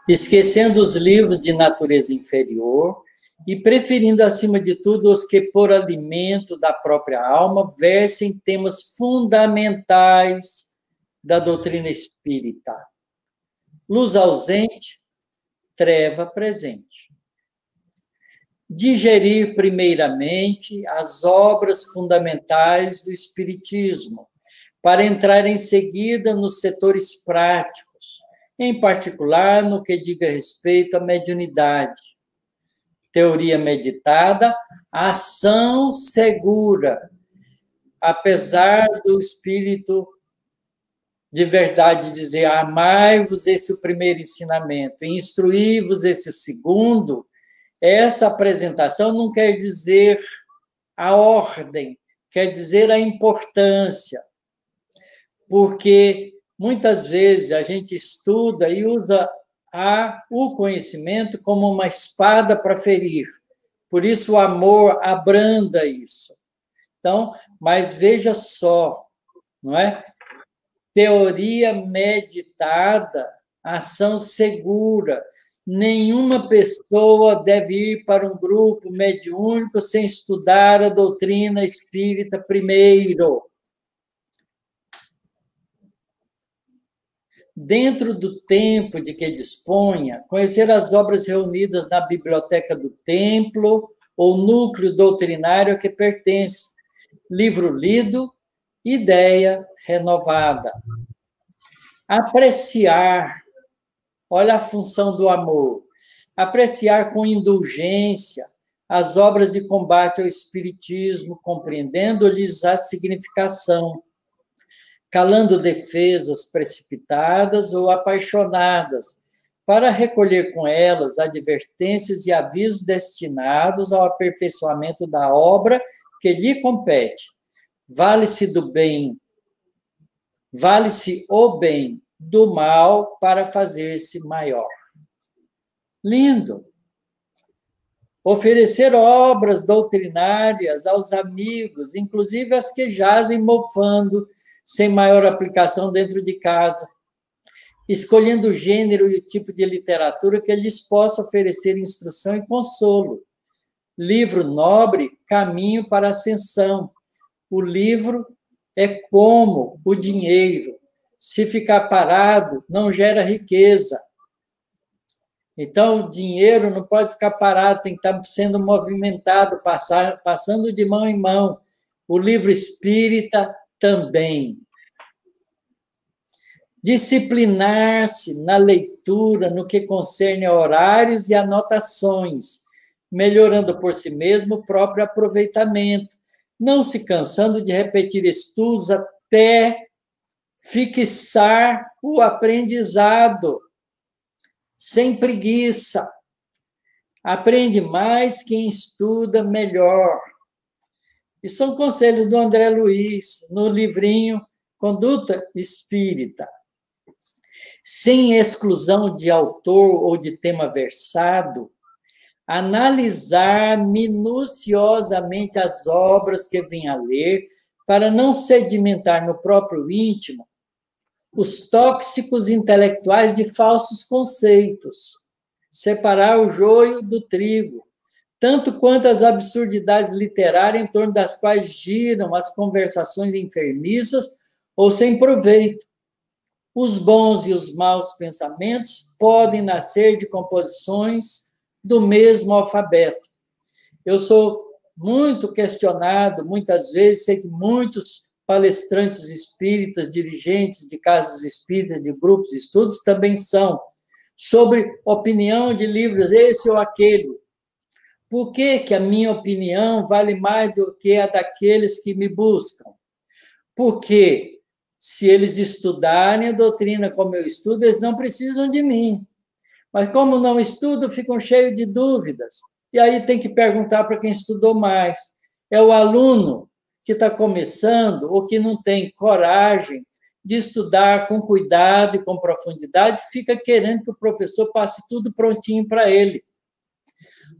esquecendo os livros de natureza inferior e preferindo, acima de tudo, os que, por alimento da própria alma, versem temas fundamentais da doutrina espírita. Luz ausente, treva presente. Digerir, primeiramente, as obras fundamentais do Espiritismo, para entrar em seguida nos setores práticos, em particular no que diga respeito à mediunidade. Teoria meditada, ação segura, apesar do Espírito de verdade dizer, amai-vos, esse é o primeiro ensinamento, e instruí-vos, esse é o segundo. Essa apresentação não quer dizer a ordem, quer dizer a importância, porque muitas vezes a gente estuda e usa o conhecimento como uma espada para ferir, por isso o amor abranda isso. Então, mas veja só, não é? Teoria meditada, ação segura. Nenhuma pessoa deve ir para um grupo mediúnico sem estudar a doutrina espírita primeiro. Dentro do tempo de que disponha, conhecer as obras reunidas na biblioteca do templo ou núcleo doutrinário a que pertence. Livro lido, ideia renovada. Apreciar, olha a função do amor, apreciar com indulgência as obras de combate ao espiritismo, compreendendo-lhes a significação, calando defesas precipitadas ou apaixonadas, para recolher com elas advertências e avisos destinados ao aperfeiçoamento da obra que lhe compete. Vale-se do bem, vale-se o bem do mal para fazer-se maior. Lindo! Oferecer obras doutrinárias aos amigos, inclusive as que jazem mofando, sem maior aplicação dentro de casa, escolhendo o gênero e o tipo de literatura que lhes possa oferecer instrução e consolo. Livro nobre, caminho para a ascensão. O livro é como o dinheiro. Se ficar parado, não gera riqueza. Então, o dinheiro não pode ficar parado, tem que estar sendo movimentado, passando de mão em mão. O livro espírita também. Disciplinar-se na leitura no que concerne a horários e anotações, melhorando por si mesmo o próprio aproveitamento, não se cansando de repetir estudos até fixar o aprendizado, sem preguiça. Aprende mais quem estuda melhor. E são conselhos do André Luiz, no livrinho Conduta Espírita. Sem exclusão de autor ou de tema versado, analisar minuciosamente as obras que vem a ler, para não sedimentar no próprio íntimo os tóxicos intelectuais de falsos conceitos, separar o joio do trigo, tanto quanto as absurdidades literárias em torno das quais giram as conversações enfermiças ou sem proveito. Os bons e os maus pensamentos podem nascer de composições do mesmo alfabeto. Eu sou muito questionado, muitas vezes, sei que muitos palestrantes espíritas, dirigentes de casas espíritas, de grupos de estudos, também são, sobre opinião de livros, esse ou aquele. Por que que a minha opinião vale mais do que a daqueles que me buscam? Porque se eles estudarem a doutrina como eu estudo, eles não precisam de mim. Mas como não estudam, ficam cheios de dúvidas. E aí tem que perguntar para quem estudou mais. É o aluno que está começando ou que não tem coragem de estudar com cuidado e com profundidade, fica querendo que o professor passe tudo prontinho para ele.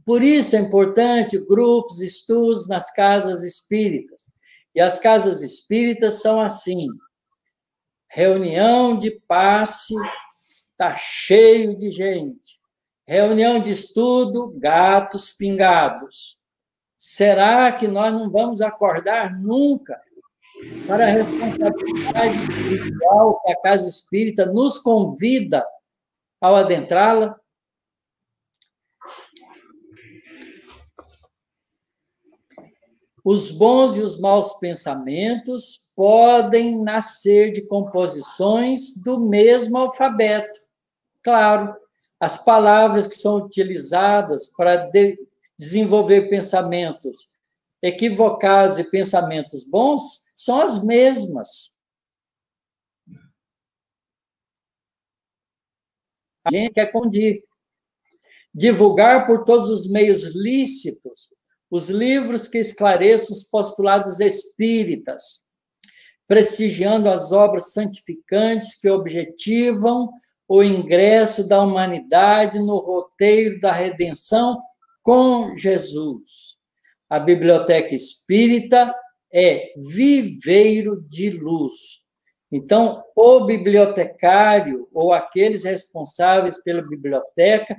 Por isso é importante grupos, estudos nas casas espíritas. E as casas espíritas são assim: reunião de passe, está cheio de gente. Reunião de estudo, gatos pingados. Será que nós não vamos acordar nunca para a responsabilidade espiritual que a casa espírita nos convida ao adentrá-la? Os bons e os maus pensamentos podem nascer de composições do mesmo alfabeto. Claro, as palavras que são utilizadas para desenvolver pensamentos equivocados e pensamentos bons são as mesmas. A gente quer confundir. Divulgar por todos os meios lícitos os livros que esclareçam os postulados espíritas, prestigiando as obras santificantes que objetivam o ingresso da humanidade no roteiro da redenção com Jesus. A biblioteca espírita é viveiro de luz. Então, o bibliotecário ou aqueles responsáveis pela biblioteca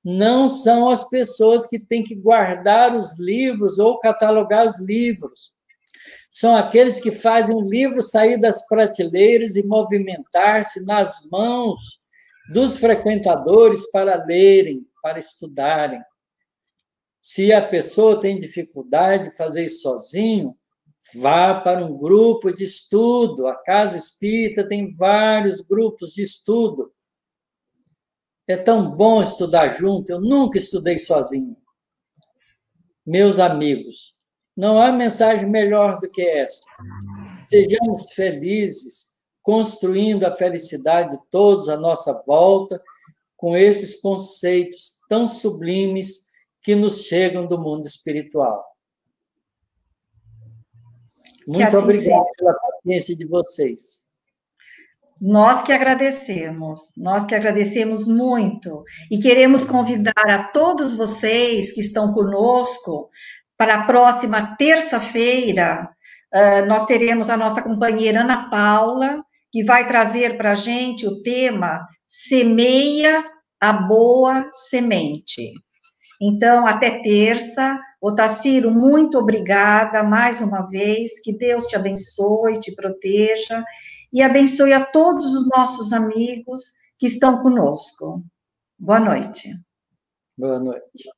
não são as pessoas que têm que guardar os livros ou catalogar os livros. São aqueles que fazem o livro sair das prateleiras e movimentar-se nas mãos dos frequentadores para lerem, para estudarem. Se a pessoa tem dificuldade de fazer isso sozinho, vá para um grupo de estudo. A Casa Espírita tem vários grupos de estudo. É tão bom estudar junto, eu nunca estudei sozinho. Meus amigos, não há mensagem melhor do que essa. Sejamos felizes, construindo a felicidade de todos à nossa volta, com esses conceitos tão sublimes que nos chegam do mundo espiritual. Muito obrigado pela paciência de vocês. Nós que agradecemos muito e queremos convidar a todos vocês que estão conosco para a próxima terça-feira. Nós teremos a nossa companheira Ana Paula, que vai trazer para a gente o tema Semeia a Boa Semente. Então, até terça. Otacílio, muito obrigada mais uma vez, que Deus te abençoe, te proteja, e abençoe a todos os nossos amigos que estão conosco. Boa noite. Boa noite.